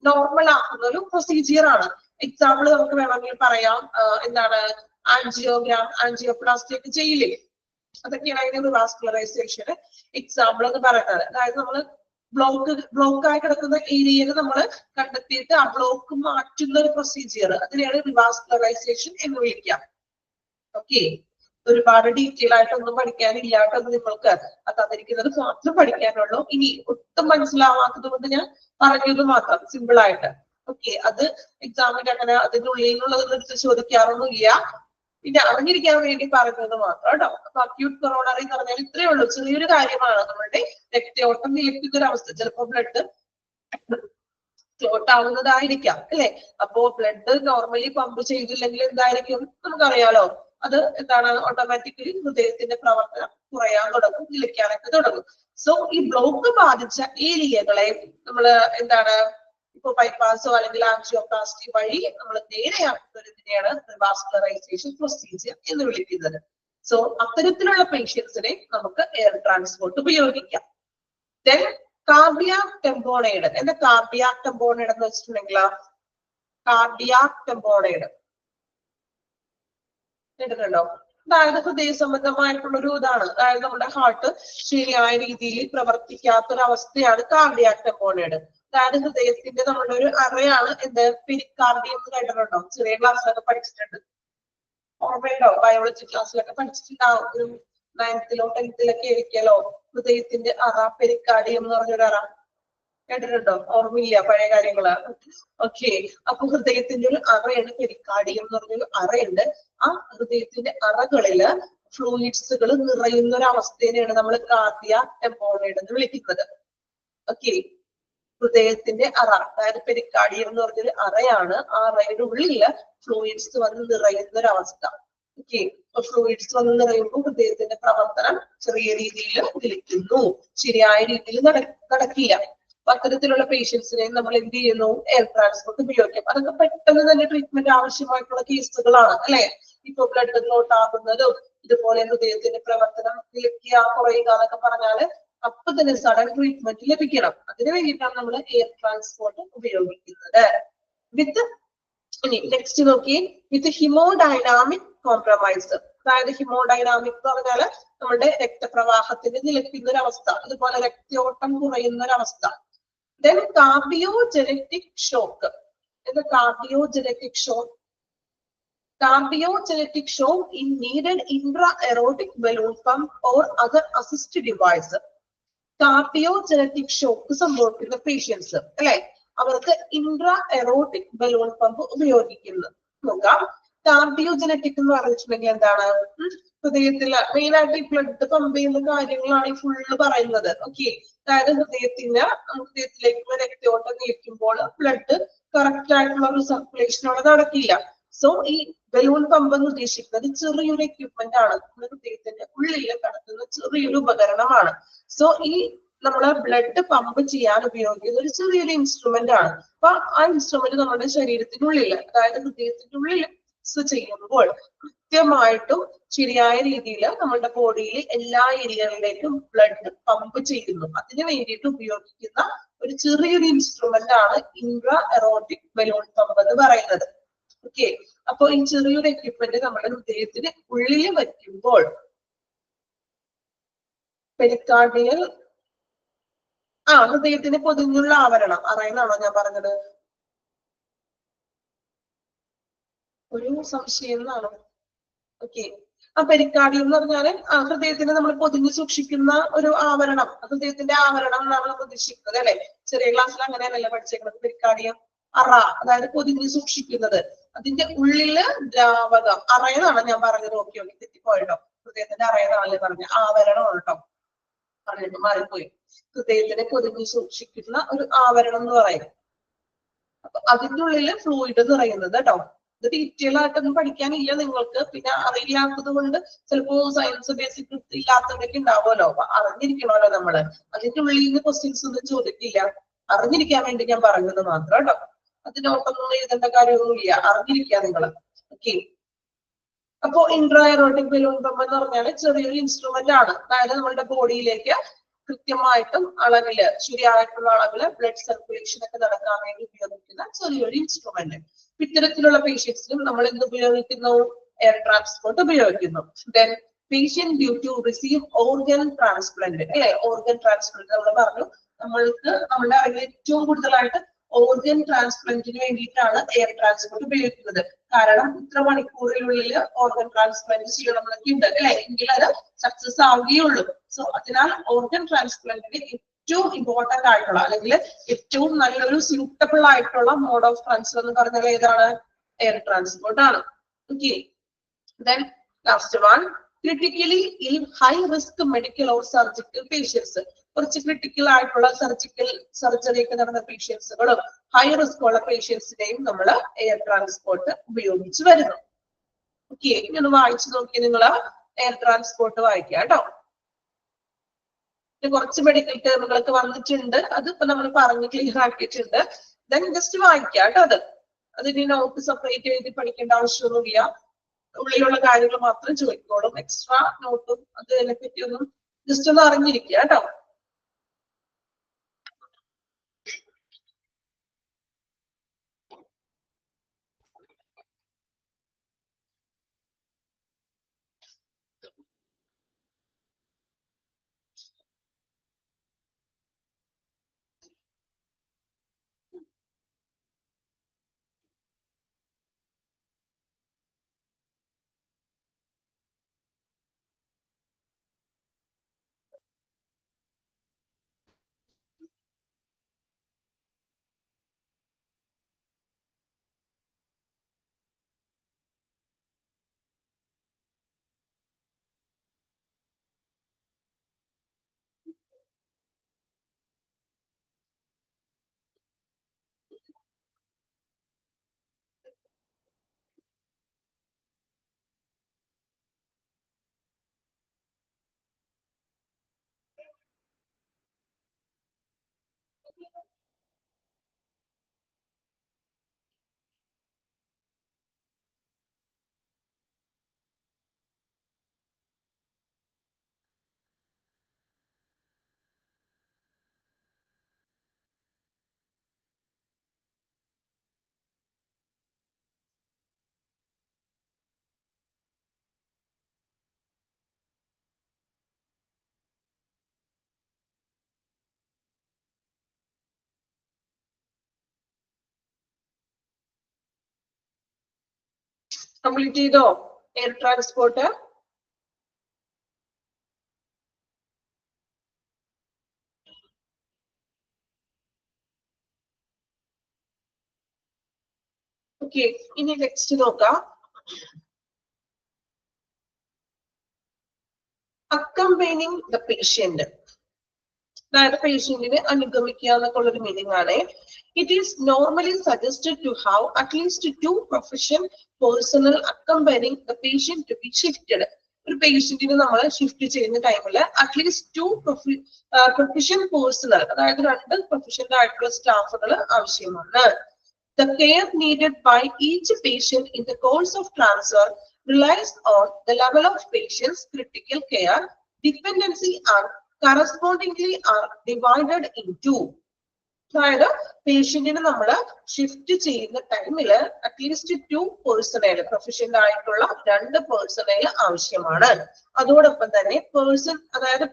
നോർമൽ ആക്കുന്ന ഒരു പ്രൊസീജിയർ ആണ്. എക്സാമ്പിൾ നമുക്ക് വേണമെങ്കിൽ പറയാം, എന്താണ്, ആൻജിയോഗ്രാം, ആൻജിയോപ്ലാസ്റ്റി ഒക്കെ ചെയ്യില്ലേ, അതൊക്കെയാണ് അതിന്റെ റിവാസ്കുലറൈസേഷന് എക്സാമ്പിൾ എന്ന് പറയുന്നത്. അതായത് നമ്മൾ ബ്ലോക്ക് ആയി കിടക്കുന്ന ഏരിയയിൽ നമ്മൾ കണ്ടെത്തിയിട്ട് ആ ബ്ലോക്ക് മാറ്റുന്ന ഒരു പ്രൊസീജിയർ, അതിനെയാണ് റിവാസ്കുലറൈസേഷൻ എന്ന് വിളിക്കാം. ഓക്കെ, ഒരുപാട് ഡീറ്റെയിൽ ആയിട്ടൊന്നും പഠിക്കാനില്ലാട്ടൊന്നും നിങ്ങൾക്ക്, അത് തന്നിരിക്കുന്നത് മാത്രം പഠിക്കാനുള്ളൂ. ഇനി ഒട്ടും മനസ്സിലാവാത്തത് കൊണ്ട് ഞാൻ പറഞ്ഞത് മാത്രം സിമ്പിൾ ആയിട്ട്. ഓക്കെ, അത് എക്സാമിന് അങ്ങനെ അതിന്റെ ഉള്ളിൽ നിന്നുള്ളത് എടുത്ത് ചോദിക്കാറൊന്നുമില്ല, പിന്നെ അറിഞ്ഞിരിക്കാൻ വേണ്ടി പറഞ്ഞത് മാത്രം കേട്ടോ. അപ്പൊ അക്യൂട്ട് കൊറോണറി എന്ന് പറഞ്ഞാൽ ഇത്രയേ ഉള്ളൂ, ചെറിയൊരു കാര്യമാണ്. നമ്മുടെ രക്തയോട്ടം നിലയ്ക്കുന്ന ഒരു അവസ്ഥ, ചിലപ്പോൾ ബ്ലഡ് ക്ലോട്ട് ആവുന്നതായിരിക്കാം അല്ലെ. അപ്പോ ബ്ലഡ് നോർമലി പമ്പ് ചെയ്തില്ലെങ്കിൽ എന്തായിരിക്കും നമുക്കറിയാലോ, അത് എന്താണ്, ഓട്ടോമാറ്റിക്കലി ഹൃദയത്തിന്റെ പ്രവർത്തനം കുറയാൻ തുടങ്ങും, നിലയ്ക്കാനൊക്കെ തുടങ്ങും. സോ ഈ ബ്ലോക്ക് ബാധിച്ച ഏരിയകളെ നമ്മള് എന്താണ്, ഇപ്പൊ ബൈപ്പാസോ അല്ലെങ്കിൽ ആൻജിയോപ്ലാസ്റ്റി വഴി നമ്മൾ നേരെയാക്കുന്നതിനെയാണ് റിവാസ്കുലറൈസേഷൻ പ്രൊസീജിയർ എന്ന് വിളിക്കുന്നത്. സോ അത്തരത്തിലുള്ള പേഷ്യൻസിനെ നമുക്ക് എയർ ട്രാൻസ്പോർട്ട് ഉപയോഗിക്കാം. Then cardiac tamponade. എന്താ കാർഡിയാക് ടെമ്പോണൈഡ് എന്ന് വെച്ചിട്ടുണ്ടെങ്കിൽ, കാർഡിയാക് ടെമ്പോണൈഡ് കേട്ടിട്ടുണ്ടോ? അതായത് ഹൃദയ സംബന്ധമായിട്ടുള്ള ഒരു ഇതാണ്. അതായത് നമ്മുടെ ഹാർട്ട് ശരിയായ രീതിയിൽ പ്രവർത്തിക്കാത്തൊരവസ്ഥയാണ് കാർഡിയാക് ടെമ്പോണൈഡ്. അതായത് ഹൃദയത്തിന്റെ നമ്മുടെ ഒരു അറയാണ് എന്ത്, പെരിക്കാർഡിയം എന്ന് കേട്ടിട്ടുണ്ടോ? ചെറിയ ക്ലാസ്സിലൊക്കെ പഠിച്ചിട്ടുണ്ട്, ഓർമ്മയുണ്ടോ? ബയോളജി ക്ലാസ്സിലൊക്കെ പഠിച്ചിട്ടുണ്ടാവും. ഒരു 9th-ലോ 10th-ലൊക്കെ ആയിരിക്കലോ ഹൃദയത്തിന്റെ അറ, പെരിക്കാർഡിയം എന്ന് പറഞ്ഞൊരു അറ കേട്ടിട്ടുണ്ടോ? ഓർമ്മയില്ല പഴയ കാര്യങ്ങള്. ഓക്കെ, അപ്പൊ ഹൃദയത്തിന്റെ ഒരു അറയാണ് പെരിക്കാർഡിയം എന്ന് പറഞ്ഞൊരു അറയുണ്ട്. ആ ഹൃദയത്തിന്റെ അറകളില് ഫ്ലൂയിഡ്സുകൾ നിറയുന്ന ഒരു അവസ്ഥേനെയാണ് നമ്മൾ കാർഡിയാക് ടെമ്പോണൈഡ് എന്ന് വിളിക്കുന്നത്. ഓക്കെ, ഹൃദയത്തിന്റെ അറ, അതായത് പെരിക്കാർഡിയം എന്ന് പറഞ്ഞൊരു അറയാണ്. ആ അറയുടെ ഉള്ളില് ഫ്ലൂയിഡ്സ് വന്ന് നിറയുന്ന ഒരു അവസ്ഥ. ഓക്കെ, ഫ്ലൂയിഡ്സ് വന്ന് നിറയുമ്പോൾ ഹൃദയത്തിന്റെ പ്രവർത്തനം ചെറിയ രീതിയിൽ നിലയ്ക്കുന്നു, ശരിയായ രീതിയിൽ നടക്കില്ല. അപ്പൊ അത്തരത്തിലുള്ള പേഷ്യൻസിനെ നമ്മൾ എന്ത് ചെയ്യുന്നു, എയർ ട്രാൻസ്പോർട്ട് ഉപയോഗിക്കാം. അതൊക്കെ പെട്ടെന്ന് തന്നെ ട്രീറ്റ്മെന്റ് ആവശ്യമായിട്ടുള്ള കേസുകളാണ് അല്ലെ. ഇപ്പൊ ബ്ലഡ് ക്ലോട്ട് ആകുന്നതും ഇതുപോലെ ഹൃദയത്തിന്റെ പ്രവർത്തനം നിലയ്ക്കുക, കുറയുക എന്നൊക്കെ പറഞ്ഞാല് അപ്പൊ തന്നെ സഡൻ ട്രീറ്റ്മെന്റ് ലഭിക്കണം. അതിനു വേണ്ടിയിട്ടാണ് നമ്മൾ എയർ ട്രാൻസ്പോർട്ട് ഉപയോഗിക്കുന്നത്. വിത്ത് ഇനി നെക്സ്റ്റ് നോക്കി, വിത്ത് ഹിമോഡൈനാമിക് കോംപ്രമൈസ്. അതായത് ഹിമോഡൈനാമിക് എന്ന് പറഞ്ഞാല് നമ്മുടെ രക്തപ്രവാഹത്തിന് നിലയ്ക്കുന്ന ഒരു അവസ്ഥ, അതുപോലെ രക്തയോട്ടം കുറയുന്ന ഒരു അവസ്ഥ. Then cardiogenetic shock. ഇത് cardiogenetic shock. Cardiogenetic shock in needed intra-aortic balloon pump or other assisted device. Cardiogenetic shock സംഭവിക്കുന്ന പേഷ്യൻസ് അല്ലെ, അവർക്ക് ഇൻട്രാ എറോട്ടിക് ബലൂൺ പമ്പ് ഉപയോഗിക്കുന്നു. നോക്കാം, കാർഡിയോജെനറ്റിക് എന്ന് പറഞ്ഞിട്ടുണ്ടെങ്കിൽ എന്താണ്, ഹൃദയത്തില് മെയിൻ ആയിട്ട് ഈ ബ്ലഡ് പമ്പ് ചെയ്യുന്ന കാര്യങ്ങളാണ് ഈ ഫുള്ള് പറയുന്നത്. ഓക്കെ, അതായത് ഹൃദയത്തിലേക്ക് രക്തയോട്ടം നിൽക്കുമ്പോൾ ബ്ലഡ് കറക്റ്റ് ആയിട്ടുള്ള ഒരു സർക്കുലേഷൻ അവിടെ നടക്കില്ല. സോ ഈ ബലൂൺ പമ്പ് എന്ന് ഉദ്ദേശിക്കുന്നത് ചെറിയൊരു എക്യുപ്മെന്റ് ആണ്, ഹൃദയത്തിന്റെ ഉള്ളിൽ കടത്തുന്ന ചെറിയൊരു ഉപകരണമാണ്. സോ ഈ നമ്മളെ ബ്ലഡ് പമ്പ് ചെയ്യാൻ ഉപയോഗിക്കുന്ന ഒരു ചെറിയൊരു ഇൻസ്ട്രുമെന്റ് ആണ്. അപ്പൊ ആ ഇൻസ്ട്രുമെന്റ് നമ്മുടെ ശരീരത്തിനുള്ളിൽ, അതായത് ഹൃദയത്തിന്റെ ഉള്ളിൽ ചെയ്യുമ്പോൾ കൃത്യമായിട്ടും ശരിയായ രീതിയിൽ നമ്മുടെ ബോഡിയിൽ എല്ലാ ഏരിയകളിലേക്കും ബ്ലഡ് പമ്പ് ചെയ്യുന്നു. അതിന് വേണ്ടിയിട്ട് ഉപയോഗിക്കുന്ന ഒരു ചെറിയൊരു ഇൻസ്ട്രുമെന്റ് ആണ് ഇൻട്രാ എറോട്ടിക് ബലൂൺ പമ്പ് എന്ന് പറയുന്നത്. ഓക്കെ, അപ്പൊ ഈ ചെറിയൊരു എക്യുപ്മെന്റ് നമ്മുടെ ഹൃദയത്തിന് ഉള്ളിൽ വയ്ക്കുമ്പോൾ പെരിക്കാർഡിയൽ ഹൃദയത്തിന് പൊതിഞ്ഞുള്ള ആവരണം അറിയുന്നാണോ ഞാൻ പറഞ്ഞത്? ഒരു സംശയം എന്നാണോ? ഓക്കെ, ആ പെരിക്കാർഡിയം എന്ന് പറഞ്ഞാല് ഹൃദയത്തിന് നമ്മൾ പൊതിഞ്ഞു സൂക്ഷിക്കുന്ന ഒരു ആവരണം, ഹൃദയത്തിന്റെ ആവരണം എന്നാണ് നമ്മൾ ഉദ്ദേശിക്കുന്നത് അല്ലെ. ചെറിയ ക്ലാസ്സിൽ അങ്ങനെയല്ല പഠിച്ചേക്കുന്നത്. പെരിക്കാർഡിയം അറ, അതായത് പൊതിഞ്ഞു സൂക്ഷിക്കുന്നത്. അതിന്റെ ഉള്ളില് ദ്രാവകം, അറയെന്നാണ് ഞാൻ പറഞ്ഞത്. ഓക്കെ ഓക്കെ, തെറ്റിപ്പോയിട്ടോ. ഹൃദയത്തിന്റെ അറയെന്നാണല്ലേ പറഞ്ഞത്, ആവരണമാണ് കേട്ടോ, പറഞ്ഞിട്ട് മാറിപ്പോയി. ഹൃദയത്തിനെ പൊതിഞ്ഞു സൂക്ഷിക്കുന്ന ഒരു ആവരണം എന്ന് പറയും. അപ്പൊ അതിന്റെ ഉള്ളില് ഫ്ലൂയിഡ് നിറയുന്നത് കേട്ടോ. ഇത് ഡീറ്റെയിൽ ആയിട്ടൊന്നും പഠിക്കാനില്ല നിങ്ങൾക്ക്, പിന്നെ അറിയില്ലാത്തത് കൊണ്ട് ചിലപ്പോ സയൻസ് ബേസിക് ഇല്ലാത്തവരൊക്കെ ഉണ്ടാവുമല്ലോ, അപ്പൊ അറിഞ്ഞിരിക്കണമല്ലോ നമ്മള്. അതിന്റെ ഉള്ളിൽ നിന്ന് ക്വസ്റ്റ്യൻസ് ഒന്നും ചോദിക്കില്ല. അറിഞ്ഞിരിക്കാൻ വേണ്ടി ഞാൻ പറയുന്നത് മാത്രം കേട്ടോ. അത് നോട്ടൊന്നും എഴുതേണ്ട കാര്യമൊന്നുമില്ല, അറിഞ്ഞിരിക്കുക നിങ്ങൾ. ഓക്കെ. അപ്പോ ഇൻട്രാ-എറോട്ടിക് ബലൂൺ പമ്പ് എന്ന് പറഞ്ഞാൽ ചെറിയൊരു ഇൻസ്ട്രുമെന്റ് ആണ്. അതായത് നമ്മുടെ ബോഡിയിലേക്ക് കൃത്യമായിട്ടും അളവില്, ശരിയായിട്ടുള്ള അളവില് ബ്ലഡ് സർക്കുലേഷൻ ഒക്കെ നടക്കാൻ വേണ്ടി ഉപയോഗിക്കുന്ന ചെറിയൊരു ഇൻസ്ട്രുമെന്റ്. ഇത്തരത്തിലുള്ള പേഷ്യൻസിനും നമ്മൾ എന്ത് ഉപയോഗിക്കുന്നു? എയർ ട്രാൻസ്പോർട്ട് ഉപയോഗിക്കുന്നു. Then patient due to receive organ transplant, അല്ലെ? ഓർഗൻ ട്രാൻസ്പ്ലാന്റ് നമ്മൾ പറഞ്ഞു, നമ്മുടെ അറിവിൽ ഏറ്റവും കൂടുതലായിട്ട് ഓർഗൻ ട്രാൻസ്പ്ലാന്റിന് വേണ്ടിയിട്ടാണ് എയർ ട്രാൻസ്പോർട്ട് ഉപയോഗിക്കുന്നത്. കാരണം ഇത്ര മണിക്കൂറിനുള്ളിൽ ഓർഗൻ ട്രാൻസ്പ്ലാന്റ് ചെയ്യണമെന്നൊക്കെ ഉണ്ട്, അല്ലെ? എങ്കിൽ അത് സക്സസ് ആവുകയുള്ളൂ. സോ അതിനാൽ ഓർഗൻ ട്രാൻസ്പ്ലാന്റിന് ഏറ്റവും ഇമ്പോർട്ടന്റ് ആയിട്ടുള്ള, അല്ലെങ്കിൽ ഏറ്റവും നല്ലൊരു സ്യൂട്ടബിൾ ആയിട്ടുള്ള മോഡ് ഓഫ് ട്രാൻസ്ഫർ എന്ന് പറഞ്ഞാൽ ഏതാണ്? എയർ ട്രാൻസ്പോർട്ട് ആണ്. Okay. Then last one, critically in high risk medical or surgical patients. കുറച്ച് ക്രിട്ടിക്കൽ ആയിട്ടുള്ള സർജറി ഒക്കെ നടന്ന പേഷ്യൻസുകളും ഹൈ റിസ്ക് ഉള്ള പേഷ്യൻസിനെയും നമ്മൾ എയർ ട്രാൻസ്പോർട്ട് ഉപയോഗിച്ച് വരുന്നു. ഓക്കെ. ഇനി ഒന്ന് വായിച്ചു നോക്കി നിങ്ങൾ, എയർ ട്രാൻസ്പോർട്ട് വായിക്കുക കേട്ടോ. കുറച്ച് മെഡിക്കൽ ടേമുകളൊക്കെ വന്നിട്ടുണ്ട്, അതിപ്പോ നമ്മൾ പറഞ്ഞ് ക്ലിയർ ആക്കിയിട്ടുണ്ട്. ദെൻ ജസ്റ്റ് വായിക്കുക കേട്ടോ. അതിന് നോട്ട് സെപ്പറേറ്റ് എഴുതി പഠിക്കേണ്ട ആവശ്യമൊന്നുമില്ല. ഉള്ളിലുള്ള കാര്യങ്ങൾ മാത്രം ചോദിക്കോളും. എക്സ്ട്രാ നോട്ടും അതിനെ പറ്റിയൊന്നും ജസ്റ്റ് ഒന്ന് അറിഞ്ഞിരിക്കുക കേട്ടോ. കംപ്ലീറ്റ് ചെയ്തോ എയർ ട്രാൻസ്പോർട്ട്? ഓക്കെ. ഇനി നെക്സ്റ്റ് നോക്കാം. അക്കംപെയിനിങ് ദ പേഷ്യന്റ്, അതായത് പേഷ്യന്റിനെ അനുഗമിക്കുക എന്നൊക്കെ ഉള്ളൊരു മീനിങ് ആണ്. It is normally suggested to have at least 2 profession personnel accompanying the patient to be shifted. ഒരു പേഷ്യന്റിനെ നമ്മൾ ഷിഫ്റ്റ് ചെയ്യുന്ന ടൈമിൽ അറ്റ്ലീസ്റ്റ് 2 പ്രൊഫഷൻ പേഴ്സണൽ, അതായത് 2 പ്രൊഫഷണൽ ആയിട്ടുള്ള സ്റ്റാഫുകൾ ആവശ്യമാണ്. The care needed by each patient in the course of transfer relies on the level of patient's critical care, dependency and correspondingly are divided into. അതായത് പേഷ്യന്റിനെ നമ്മൾ ഷിഫ്റ്റ് ചെയ്യുന്ന ടൈമില് അറ്റ്ലീസ്റ്റ് 2 പേഴ്സണൽ, പ്രൊഫഷണൽ ആയിട്ടുള്ള 2 personal ആവശ്യമാണ്. അതോടൊപ്പം തന്നെ അതായത്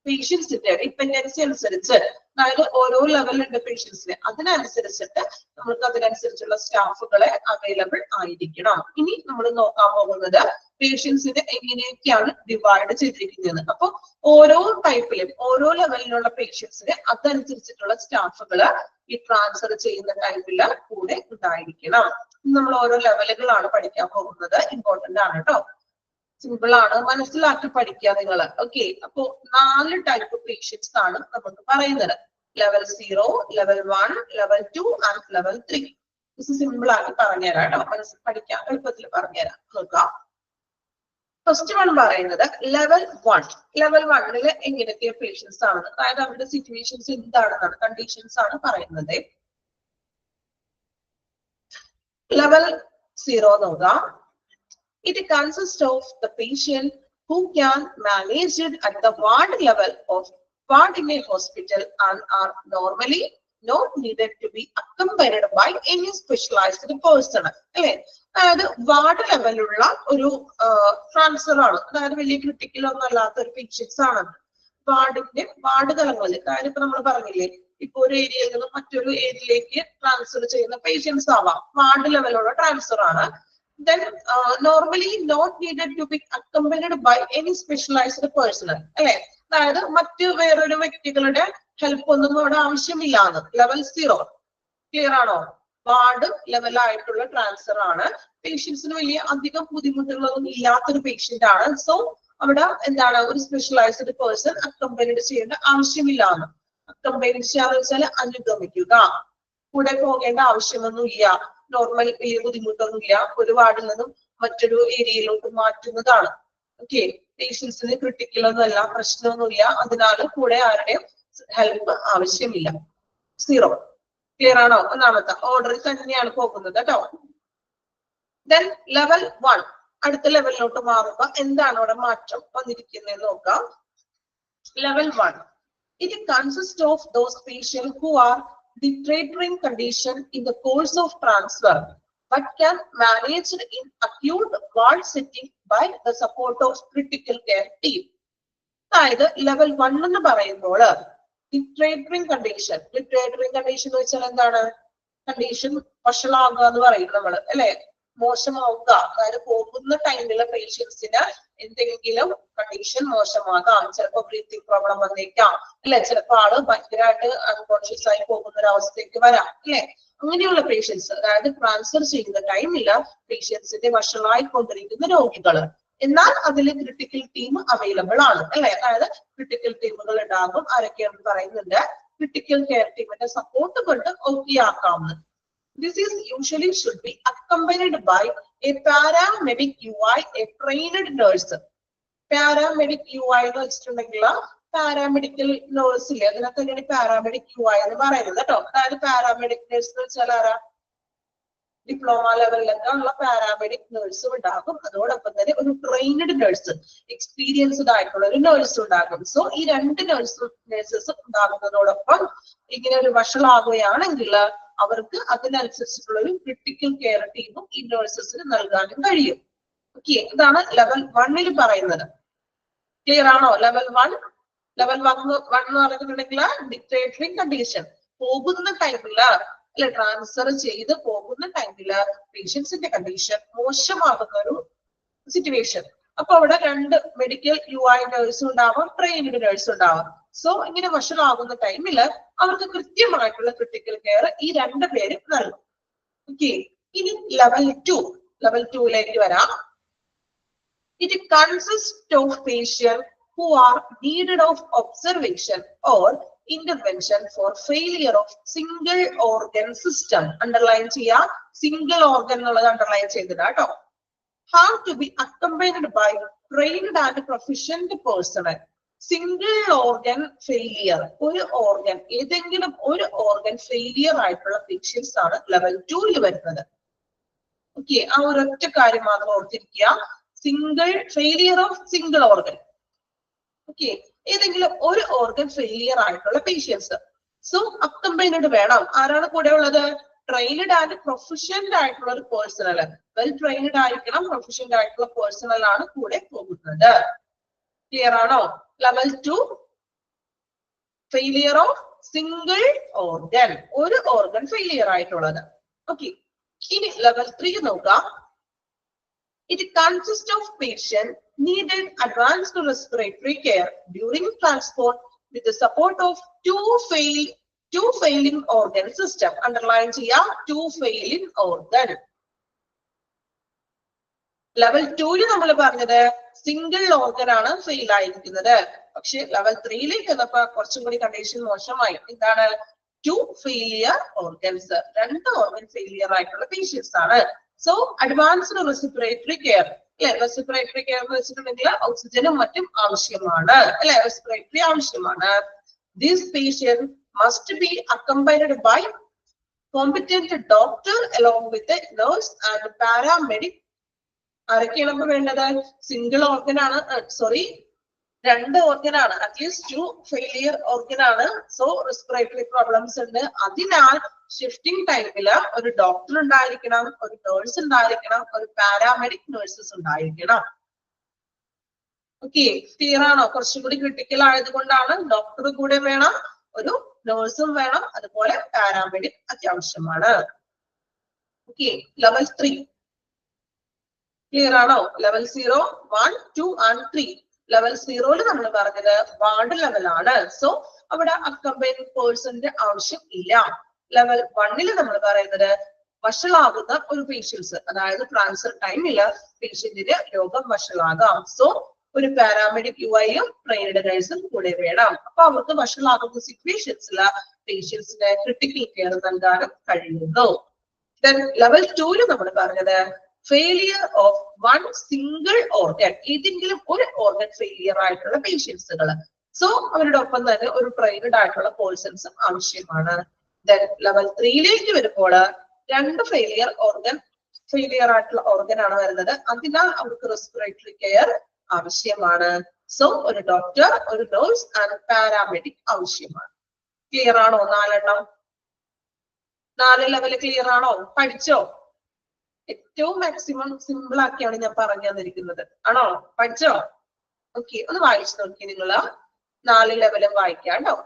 പേഷ്യൻസിന്റെ ഡിപ്പെൻഡൻസി അനുസരിച്ച്, അതായത് ഓരോ ലെവലുണ്ട് പേഷ്യൻസിന്, അതിനനുസരിച്ചിട്ട് നമുക്ക് അതിനനുസരിച്ചുള്ള സ്റ്റാഫുകളെ അവൈലബിൾ ആയിരിക്കണം. ഇനി നമ്മൾ നോക്കാൻ പോകുന്നത് പേഷ്യൻസിനെ എങ്ങനെയൊക്കെയാണ് ഡിവൈഡ് ചെയ്തിരിക്കുന്നത്. അപ്പൊ ഓരോ ടൈപ്പിലും ഓരോ ലെവലിലുള്ള പേഷ്യൻസിന് അതനുസരിച്ചിട്ടുള്ള സ്റ്റാഫുകള് ഈ ട്രാൻസ്ഫർ ചെയ്യുന്ന ടൈമില് കൂടെ ഉണ്ടായിരിക്കണം. നമ്മൾ ഓരോ ലെവലുകളാണ് പഠിക്കാൻ പോകുന്നത്. ഇമ്പോർട്ടന്റ് ആണ് കേട്ടോ. സിമ്പിൾ ആണ്, മനസ്സിലാക്കി പഠിക്കുക നിങ്ങൾ. ഓക്കെ. അപ്പോ 4 ടൈപ്പ് പേഷ്യൻസ് ആണ് നമുക്ക് പറയുന്നത്. Level 0, level 1, level 2 and level 3. ഇത് സിമ്പിൾ ആക്കി പറഞ്ഞുതരാം കേട്ടോ. പഠിക്കാൻ എളുപ്പത്തിൽ പറഞ്ഞുതരാം. നോക്കാം. ഫസ്റ്റ് വൺ പറയുന്നത് ലെവൽ 1. ലെവൽ 1 എങ്ങനെയൊക്കെ പേഷ്യൻസ് ആണ്, അതായത് അവരുടെ സിറ്റുവേഷൻസ് എന്താണെന്നാണ്, കണ്ടീഷൻസ് ആണ് പറയുന്നത്. ലെവൽ 0 നോക്കാം. It consists of the patient who can manage it at the ward level of ward in a hospital and are normally not needed to be accompanied by any specialized person. അല്ലെ, അതായത് ward ലെവലുള്ള ഒരു transfer ആണ്, അതായത് വലിയ critical ഒന്നും അല്ലാത്ത ഒരു patients ആണ്. വാർഡ് തലങ്ങളിൽ, അതായത് ഇപ്പൊ നമ്മൾ പറഞ്ഞില്ലേ, ഇപ്പൊ ഒരു ഏരിയയിൽ നിന്ന് മറ്റൊരു ഏരിയയിലേക്ക് ട്രാൻസ്ഫർ ചെയ്യുന്ന പേഷ്യൻസ് ആവാം, വാർഡ് ലെവലുള്ള ട്രാൻസ്ഫർ ആണ്. Then normally not needed to be accompanied by any specialized person. അല്ലെ, അതായത് മറ്റു വേറൊരു വ്യക്തികളുടെ ഹെൽപ്പ് ഒന്നും അവിടെ ആവശ്യമില്ലാന്ന്. ലെവൽ 0 ക്ലിയർ ആണോ? വാർഡ് ലെവലായിട്ടുള്ള ട്രാൻസ്ഫർ ആണ്. പേഷ്യൻസിന് വലിയ അധികം ബുദ്ധിമുട്ടുകളൊന്നും ഇല്ലാത്തൊരു പേഷ്യന്റ് ആണ്. സോ അവിടെ എന്താണ്, ഒരു സ്പെഷ്യലൈസ്ഡ് പേഴ്സൺ അക്കമ്പൈൻഡ് ചെയ്യേണ്ട ആവശ്യമില്ലാന്ന്. അക്കമ്പൈൻഡ് ചെയ്യാന്ന് വെച്ചാൽ അനുഗമിക്കുക, കൂടെ പോകേണ്ട ആവശ്യമൊന്നുമില്ല. നോർമൽ വലിയ ബുദ്ധിമുട്ടൊന്നുമില്ല, ഒരു വാർഡിൽ നിന്നും മറ്റൊരു ഏരിയയിലോട്ട് മാറ്റുന്നതാണ്. ഓക്കെ, പേഷ്യൻസിന് ക്രിട്ടിക്കൽ ഒന്നുമല്ല, പ്രശ്നമൊന്നുമില്ല, അതിനാൽ കൂടെ ആരുടെയും ഹെൽപ്പ് ആവശ്യമില്ല. 0 ക്ലിയർ ആണോ? ഒന്നാമത്തെ ഓർഡറിൽ തന്നെയാണ് പോകുന്നത് കേട്ടോ. ദെൻ ലെവൽ 1, അടുത്ത ലെവലിലോട്ട് മാറുമ്പോ എന്താണ് അവിടെ മാറ്റം വന്നിരിക്കുന്നത് നോക്കാം. Level 1, it consists of those patients who are deteriorating condition in the course of transfer but can managed in acute ward setting by the support of critical care team. അതായത് level 1 എന്ന് പറയുമ്പോൾ ഡിറ്ററേറ്ററിംഗ് condition എന്ന് വെച്ചാൽ എന്താണ്? Condition വഷളാകുക എന്ന് പറയും നമ്മൾ, അല്ലെ, മോശമാവുക. അതായത് പോകുന്ന ടൈമിലെ പേഷ്യൻസിന് എന്തെങ്കിലും കണ്ടീഷൻ മോശമാകാം. ചിലപ്പോൾ ബ്രീത്തിങ് പ്രോബ്ലം വന്നേക്കാം, അല്ലെ, ചിലപ്പോൾ ആള് ഭയങ്കരമായിട്ട് അൺകോൺഷ്യസ് ആയി പോകുന്ന ഒരു അവസ്ഥയ്ക്ക് വരാം, അല്ലെ. അങ്ങനെയുള്ള പേഷ്യൻസ്, അതായത് ട്രാൻസ്ഫർ ചെയ്യുന്ന ടൈമില് പേഷ്യൻസിന്റെ വഷളായിക്കൊണ്ടിരിക്കുന്ന രോഗികള്, എന്നാൽ അതിൽ ക്രിട്ടിക്കൽ ടീം അവൈലബിൾ ആണ്, അല്ലെ. അതായത് ക്രിട്ടിക്കൽ ടീമുകൾ ഉണ്ടാകും. ആരൊക്കെയാണെന്ന് പറയുന്നുണ്ട്. ക്രിട്ടിക്കൽ കെയർ ടീമിന്റെ സപ്പോർട്ട് കൊണ്ട് okay ആക്കാവുന്നത്. This is usually should be accompanied by a paramedic UI, a trained nurse. Paramedic UI എന്ന് വെച്ചിട്ടുണ്ടെങ്കിൽ പാരാമെഡിക്കൽ നേഴ്സ് ഇല്ലേ, അതിനകത്ത് തന്നെയാണ് പാരാമെഡിക് UI എന്ന് പറയുന്നത് കേട്ടോ. അതായത് പാരാമെഡിക് നേഴ്സ് എന്ന് വെച്ചാൽ ആരാ? ഡിപ്ലോമ ലെവലിലൊക്കെ ഉള്ള പാരാമെഡിക് നേഴ്സും ഉണ്ടാകും. അതോടൊപ്പം തന്നെ ഒരു ട്രെയിൻഡ് നേഴ്സ്, എക്സ്പീരിയൻസ്ഡ് ആയിട്ടുള്ള ഒരു നേഴ്സ് ഉണ്ടാകും. സോ ഈ രണ്ട് നേഴ്സസ് ഉണ്ടാകുന്നതോടൊപ്പം ഇങ്ങനെ ഒരു വഷളാകുകയാണെങ്കിൽ അവർക്ക് അതിനനുസരിച്ചിട്ടുള്ള ഒരു ക്രിട്ടിക്കൽ കെയർ ടീമും ഈ നേഴ്സസിന് നൽകാനും കഴിയും. ഓക്കെ, ഇതാണ് ലെവൽ 1 പറയുന്നത്. ക്ലിയർ ആണോ? ലെവൽ 1 എന്ന് പറഞ്ഞിട്ടുണ്ടെങ്കിൽ ഡിറ്ററേറ്ററിംഗ് കണ്ടീഷൻ, പോകുന്ന ടൈമില്, അല്ലെ, ട്രാൻസ്ഫർ ചെയ്ത് പോകുന്ന ടൈമില് പേഷ്യൻസിന്റെ കണ്ടീഷൻ മോശമാകുന്ന ഒരു സിറ്റുവേഷൻ. അപ്പൊ അവിടെ രണ്ട് മെഡിക്കൽ UI നേഴ്സും ഉണ്ടാവാം, ട്രെയിൻഡ് നേഴ്സും ഉണ്ടാവാം. സോ ഇങ്ങനെ വഷളാകുന്ന ടൈമില് അവർക്ക് കൃത്യമായിട്ടുള്ള ക്രിട്ടിക്കൽ കെയർ ഈ രണ്ട് പേരും നൽകും. ഓക്കെ, ഇനി ലെവൽ 2ലേക്ക് വരാം. It consists of patients who are needed of observation or intervention for failure of single organ system. Underline ചെയ്യാം, സിംഗിൾ ഓർഗൻ എന്നുള്ളത് അണ്ടർലൈൻ ചെയ്തിടാം കേട്ടോ. Have to be accompanied by trained and proficient personnel. Single organ failure, ഒരു organ, ഏതെങ്കിലും ഒരു organ failure ആയിട്ടുള്ള patients ആണ് level 2 വരുന്നത്. ഓക്കെ, ആ ഒരൊറ്റ കാര്യം മാത്രം ഓർത്തിരിക്കുക. Failure of single organ. Okay, ഏതെങ്കിലും ഒരു ഓർഗൻ ഫെയിലിയർ ആയിട്ടുള്ള പേഷ്യൻസ്. സോ അക്കമ്പൈനഡ് വേണം. ആരാണ് കൂടെ ഉള്ളത്? ട്രെയിൻഡ് ആൻഡ് പ്രൊഫഷണൽ ആയിട്ടുള്ള ഒരു പേഴ്സണൽ. വെൽ ട്രെയിൻഡ് ആയിരിക്കണം, പ്രൊഫഷണൽ ആയിട്ടുള്ള പേഴ്സണൽ ആണ് കൂടെ പോകുന്നത്. ക്ലിയർ ആണോ? Level 2 failure of single organ, ഒരു ഓർഗൻ ഫെയിലിയർ ആയിട്ടുള്ളത്. ഓക്കെ, ഇനി ലെവൽ 3 നോക്കാം. It consists of patient needed advanced respiratory care during transport with the support of two failing organ system. Underline ചെയ്യാം, two failing organ. ലെവൽ 2 നമ്മൾ പറഞ്ഞത് single organ ആണ് fail ആയിരിക്കുന്നത്. പക്ഷെ ലെവൽ 3ലേക്ക് വന്നപ്പോ കുറച്ചും കൂടി കണ്ടീഷൻ മോശമായി. എന്താണ്? 2 ഫെയിലിയർ ഓർഗൻസ്, രണ്ട് ഓർഗൻ ഫെയിലിയർ ആയിട്ടുള്ള പേഷ്യൻസ് ആണ്. സോ അഡ്വാൻസ്ഡ് റെസ്പിറേറ്ററി കെയർ, അല്ലെ? റെസ്പിറേറ്ററി കെയർ എന്ന് വെച്ചിട്ടുണ്ടെങ്കിൽ ഓക്സിജനും മറ്റും ആവശ്യമാണ്, അല്ലെ? റെസ്പിറേറ്ററി ആവശ്യമാണ്. This patient must be accompanied by competent doctor along with a nurse and paramedic. ആരൊക്കെയാണ് ഇപ്പൊ വേണ്ടത്? സിംഗിൾ ഓർഗൻ ആണ്, സോറി, 2 ഓർഗൻ ആണ്, അറ്റ്ലീസ്റ്റ് 2 ഫെയിലിയർ ഓർഗൻ ആണ്. സോ റെസ്പിറേറ്ററി പ്രോബ്ലംസ് ഉണ്ട്. അതിനാൽ ഷിഫ്റ്റിംഗ് ടൈമില് ഒരു ഡോക്ടർ ഉണ്ടായിരിക്കണം, ഒരു നേഴ്സ് ഉണ്ടായിരിക്കണം, ഒരു പാരാമെഡിക് നേഴ്സസ് ഉണ്ടായിരിക്കണം. ഓക്കെ, ക്ലിയർ ആണോ? കുറച്ചുകൂടി ക്രിട്ടിക്കൽ ആയതുകൊണ്ടാണ് ഡോക്ടർ കൂടെ വേണം, ഒരു നേഴ്സും വേണം, അതുപോലെ പാരാമെഡിക് അത്യാവശ്യമാണ്. ഓക്കെ, ലെവൽ 3 ക്ലിയർ ആണോ? Level 0, 1, 2 and 3. ലെവൽ 0 നമ്മൾ പറഞ്ഞത് വാർഡ് ലെവലാണ്. സോ അവിടെ അക്കമ്പൈനിങ് പേഴ്സന്റെ ആവശ്യം ഇല്ല. ലെവൽ 1 നമ്മൾ പറയുന്നത് വഷളാകുന്ന ഒരു പേഷ്യൻസ്, അതായത് ട്രാൻസ്ഫർ ടൈമില് പേഷ്യന്റിന് രോഗം വഷളാകാം. സോ ഒരു പാരാമെഡിക് യുഐയും ട്രെയിൻഡ് നഴ്സും കൂടെ വേണം. അപ്പൊ അവർക്ക് വഷളാകുന്ന സിറ്റുവേഷൻസില് പേഷ്യൻസിന് ക്രിട്ടിക്കൽ കെയർ നൽകാനും കഴിയുന്നു. ദെൻ ലെവൽ 2 നമ്മൾ പറഞ്ഞത് ഫെയിലിയർ ഓഫ് 1 സിംഗിൾ ഓർഗൻ, ഏതെങ്കിലും ഒരു ഓർഗൻ ഫെയിലിയർ ആയിട്ടുള്ള പേഷ്യൻസുകൾ. സോ അവരുടെ ഒപ്പം തന്നെ ഒരു ട്രെയിൻഡ് ആയിട്ടുള്ള പേഴ്സൺസ് ആവശ്യമാണ്. ദെൻ ലെവൽ 3 വരുമ്പോൾ 2 ഫെയിലിയർ ആയിട്ടുള്ള ഓർഗൻ ആണ് വരുന്നത്. അതിനാൽ അവർക്ക് റെസ്പിറേറ്ററി കെയർ ആവശ്യമാണ്. സോ ഒരു ഡോക്ടർ, ഒരു നേഴ്സ് ആൻഡ് പാരാമെഡിക് ആവശ്യമാണ്. ക്ലിയർ ആണോ? 4 എണ്ണം, 4 ലെവൽ ക്ലിയർ ആണോ? പഠിച്ചോ? ഏറ്റവും മാക്സിമം സിമ്പിൾ ആക്കിയാണ് ഞാൻ പറഞ്ഞു തന്നിരിക്കുന്നത്. ആണോ? പഠിച്ചോ? ഓക്കെ, ഒന്ന് വായിച്ചു നോക്കി നിങ്ങള്. 4 ലെവലും വായിക്കാം കേട്ടോ.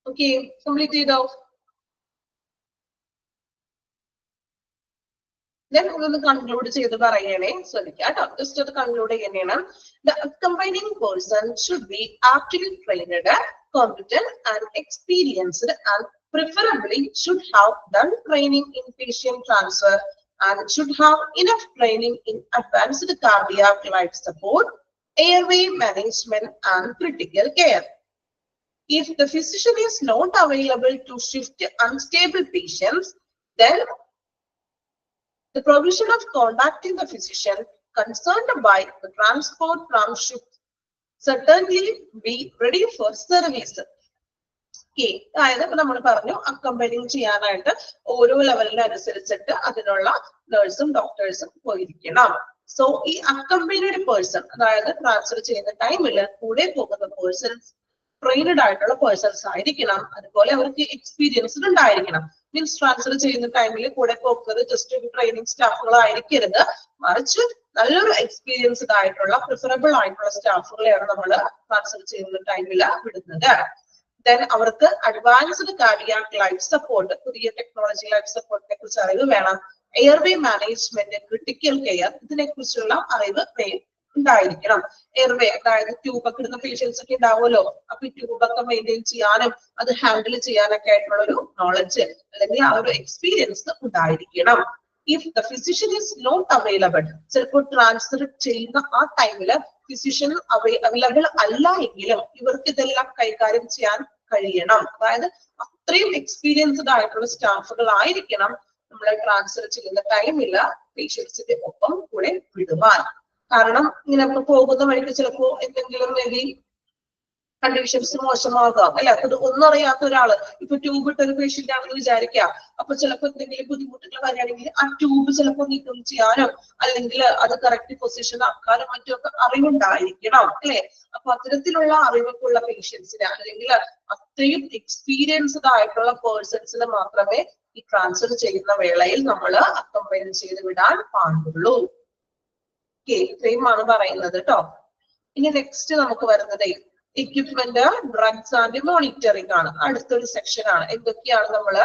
Okay, complete ചെയ്തോ? Then ഒന്ന് കൺക്ലൂഡ് ചെയ്ത് പറയണേ, ശ്രദ്ധിക്കാം കേട്ടോ. ജസ്റ്റ് അത് conclude ചെയ്യണേണ്. The accompanying person should be aptly trained, competent and experienced, and preferably should have done training in patient transfer and should have enough training in advanced cardiac life support, airway management and critical care. If the physician is not available to shift unstable patients, then the provision of contacting the physician concerned by the transport from should certainly be ready for service. Okay, അതായത് ഇപ്പൊ നമ്മൾ പറഞ്ഞു accompanying ചെയ്യാനായിട്ട് ഓരോ ലെവലിനനുസരിച്ചിട്ട് അതിനുള്ള നേഴ്സും ഡോക്ടേഴ്സും പോയിരിക്കണം. So ഈ accompanied person, അതായത് transfer ചെയ്യുന്ന ടൈമിൽ കൂടെ പോകുന്ന പേഴ്സൺസ് ട്രെയിനഡ് ആയിട്ടുള്ള പേഴ്സൺസ് ആയിരിക്കണം. അതുപോലെ അവർക്ക് എക്സ്പീരിയൻസ്ഡ് ഉണ്ടായിരിക്കണം. മീൻസ് ട്രാൻസ്ഫർ ചെയ്യുന്ന ടൈമിൽ കൂടെ പോകുന്നത് ജസ്റ്റ് ഒരു ട്രെയിനിങ് സ്റ്റാഫുകളായിരിക്കരുത്, മറിച്ച് നല്ലൊരു എക്സ്പീരിയൻസ്ഡ് ആയിട്ടുള്ള പ്രിഫറബിൾ ആയിട്ടുള്ള സ്റ്റാഫുകളെയാണ് നമ്മൾ ട്രാൻസ്ഫർ ചെയ്യുന്ന ടൈമിൽ വിടുന്നത്. ദെൻ അവർക്ക് അഡ്വാൻസ്ഡ് കാർഡിയാക് ലൈഫ് സപ്പോർട്ട്, പുതിയ ടെക്നോളജി ലൈഫ് സപ്പോർട്ടിനെ കുറിച്ച് അറിവ് വേണം. എയർവേ മാനേജ്മെന്റ്, ക്രിട്ടിക്കൽ കെയർ, ഇതിനെ കുറിച്ചുള്ള അറിവ് ഉണ്ടായിരിക്കണം. എയർവേ, അതായത് ട്യൂബൊക്കെ ഇടുന്ന പേഷ്യൻസ് ഒക്കെ ഉണ്ടാവുമല്ലോ, അപ്പൊ ഈ ട്യൂബൊക്കെ മെയിൻറ്റെയിൻ ചെയ്യാനും അത് ഹാൻഡിൽ ചെയ്യാനൊക്കെ ആയിട്ടുള്ള ഒരു നോളജ് അല്ലെങ്കിൽ ആ ഒരു എക്സ്പീരിയൻസ് ഉണ്ടായിരിക്കണം. If the physician is not available, ചിലപ്പോൾ ട്രാൻസ്ഫർ ചെയ്യുന്ന ആ ടൈമില് ഫിസിഷ്യൻ അവൈലബിൾ അല്ല എങ്കിലും ഇവർക്ക് ഇതെല്ലാം കൈകാര്യം ചെയ്യാൻ കഴിയണം. അതായത് അത്രയും എക്സ്പീരിയൻസ്ഡ് ആയിട്ടുള്ള സ്റ്റാഫുകൾ ആയിരിക്കണം നമ്മൾ ട്രാൻസ്ഫർ ചെയ്യുന്ന ടൈമിൽ പേഷ്യൻസിന്റെ ഒപ്പം കൂടെ വിടുവാൻ. കാരണം ഇങ്ങനെ പോകുന്ന വഴിക്ക് ചിലപ്പോ എന്തെങ്കിലും മേബി കണ്ടീഷൻസ് മോശമാകാം അല്ലെ. അത് ഒന്നും അറിയാത്ത ഒരാള് ഇപ്പൊ ട്യൂബ് ഇട്ട ഒരു പേഷ്യന്റ് ആണെന്ന് വിചാരിക്കാം. അപ്പൊ ചിലപ്പോ എന്തെങ്കിലും ബുദ്ധിമുട്ടുകൾ വരികയാണെങ്കിൽ ആ ട്യൂബ് ചിലപ്പോൾ നീക്കം ചെയ്യാനോ അല്ലെങ്കിൽ അത് കറക്റ്റ് പൊസിഷൻ ആക്കാനോ മറ്റൊക്കെ അറിവുണ്ടായിരിക്കണം അല്ലെ. അപ്പൊ അത്തരത്തിലുള്ള അറിവൊക്കെയുള്ള പേഷ്യൻസിന് അല്ലെങ്കിൽ അത്രയും എക്സ്പീരിയൻസ്ഡ് ആയിട്ടുള്ള പേഴ്സൺസിന് മാത്രമേ ഈ ട്രാൻസ്ഫർ ചെയ്യുന്ന വേളയിൽ നമ്മൾ അക്കംപൈൻ ചെയ്ത് വിടാൻ പാടുള്ളൂ. ഇത്രയുമാണ് പറയുന്നത് കേട്ടോ. ഇനി നെക്സ്റ്റ് നമുക്ക് വരുന്നത് എക്യുപ്മെന്റ്, ഡ്രഗ്സ് ആൻഡ് മോണിറ്ററിംഗ് ആണ്. അടുത്തൊരു സെക്ഷൻ ആണ്. എന്തൊക്കെയാണ് നമ്മൾ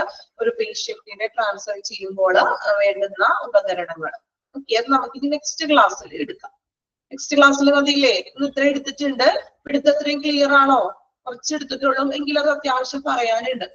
ഒരു പേഷ്യന്റിനെ ട്രാൻസ്ഫർ ചെയ്യുമ്പോൾ വേണ്ടുന്ന ഉപകരണങ്ങൾ. ഓക്കെ, അത് നമുക്ക് ഇനി നെക്സ്റ്റ് ക്ലാസ്സിൽ എടുക്കാം. നെക്സ്റ്റ് ക്ലാസ്സിൽ മതിയില്ലേ? ഇന്ന് ഇത്ര എടുത്തിട്ടുണ്ട്. ഇവിടുത്തെ അത്രയും ക്ലിയർ ആണോ? കുറച്ച് എടുത്തിട്ടുള്ളൂ എങ്കിലും അത് അത്യാവശ്യം പറയാനുണ്ട്.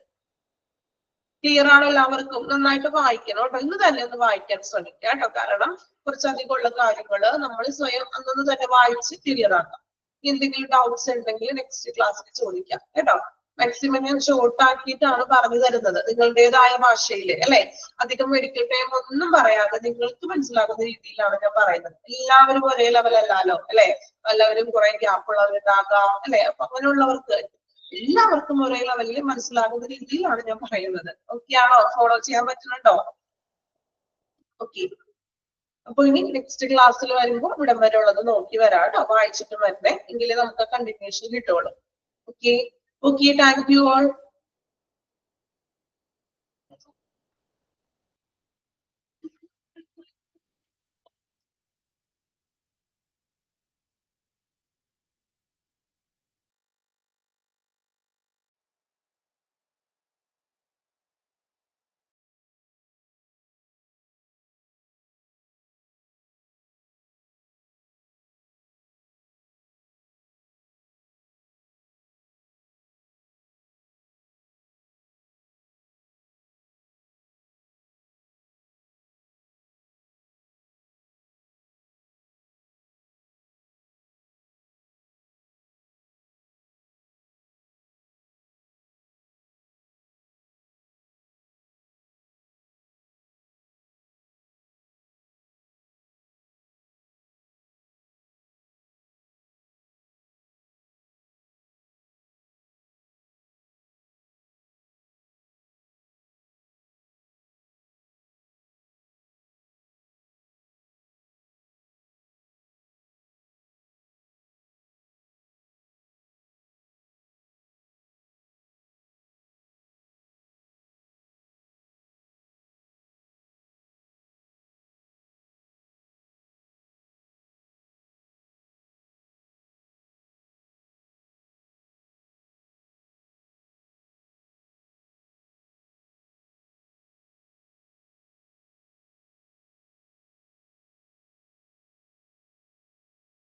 ക്ലിയർ ആണോ എല്ലാവർക്കും? നന്നായിട്ട് വായിക്കണം കേട്ടോ. ഇന്ന് തന്നെ ഒന്ന് വായിക്കാൻ ശ്രമിക്കാം കേട്ടോ. കാരണം കുറച്ചധികം ഉള്ള കാര്യങ്ങൾ നമ്മൾ സ്വയം അന്നൊന്ന് തന്നെ വായിച്ച് ക്ലിയർ ആക്കാം. എന്തെങ്കിലും ഡൗട്ട്സ് ഉണ്ടെങ്കിൽ നെക്സ്റ്റ് ക്ലാസ്സിൽ ചോദിക്കാം കേട്ടോ. മാക്സിമം ഞാൻ ഷോർട്ട് ആക്കിയിട്ടാണ് പറഞ്ഞു തരുന്നത് നിങ്ങളുടേതായ ഭാഷയിൽ അല്ലെ. അധികം മെഡിക്കൽ ടൈം ഒന്നും പറയാതെ നിങ്ങൾക്ക് മനസ്സിലാകുന്ന രീതിയിലാണ് ഞാൻ പറയുന്നത്. എല്ലാവരും ഒരേ ലെവലല്ലോ അല്ലെ. എല്ലാവരും കുറെ ഗ്യാപ്പുള്ളവരുണ്ടാകാം അല്ലെ. അപ്പൊ അങ്ങനെയുള്ളവർക്ക് എല്ലാവർക്കും ഒരേ ലെവലിൽ മനസ്സിലാകുന്ന രീതിയിലാണ് ഞാൻ പറയുന്നത്. ഓക്കെ ആണോ? ഫോളോ ചെയ്യാൻ പറ്റുന്നുണ്ടോ? ഓക്കെ. അപ്പൊ ഇനി നെക്സ്റ്റ് ക്ലാസ്സിൽ വരുമ്പോൾ ഇവിടം വരെ ഉള്ളത് നോക്കി വരാം കേട്ടോ. വായിച്ചിട്ട് വരണേ, എങ്കിലേ നമുക്ക് കണ്ടിന്യൂഷൻ കിട്ടുള്ളൂ. Okay, thank you all.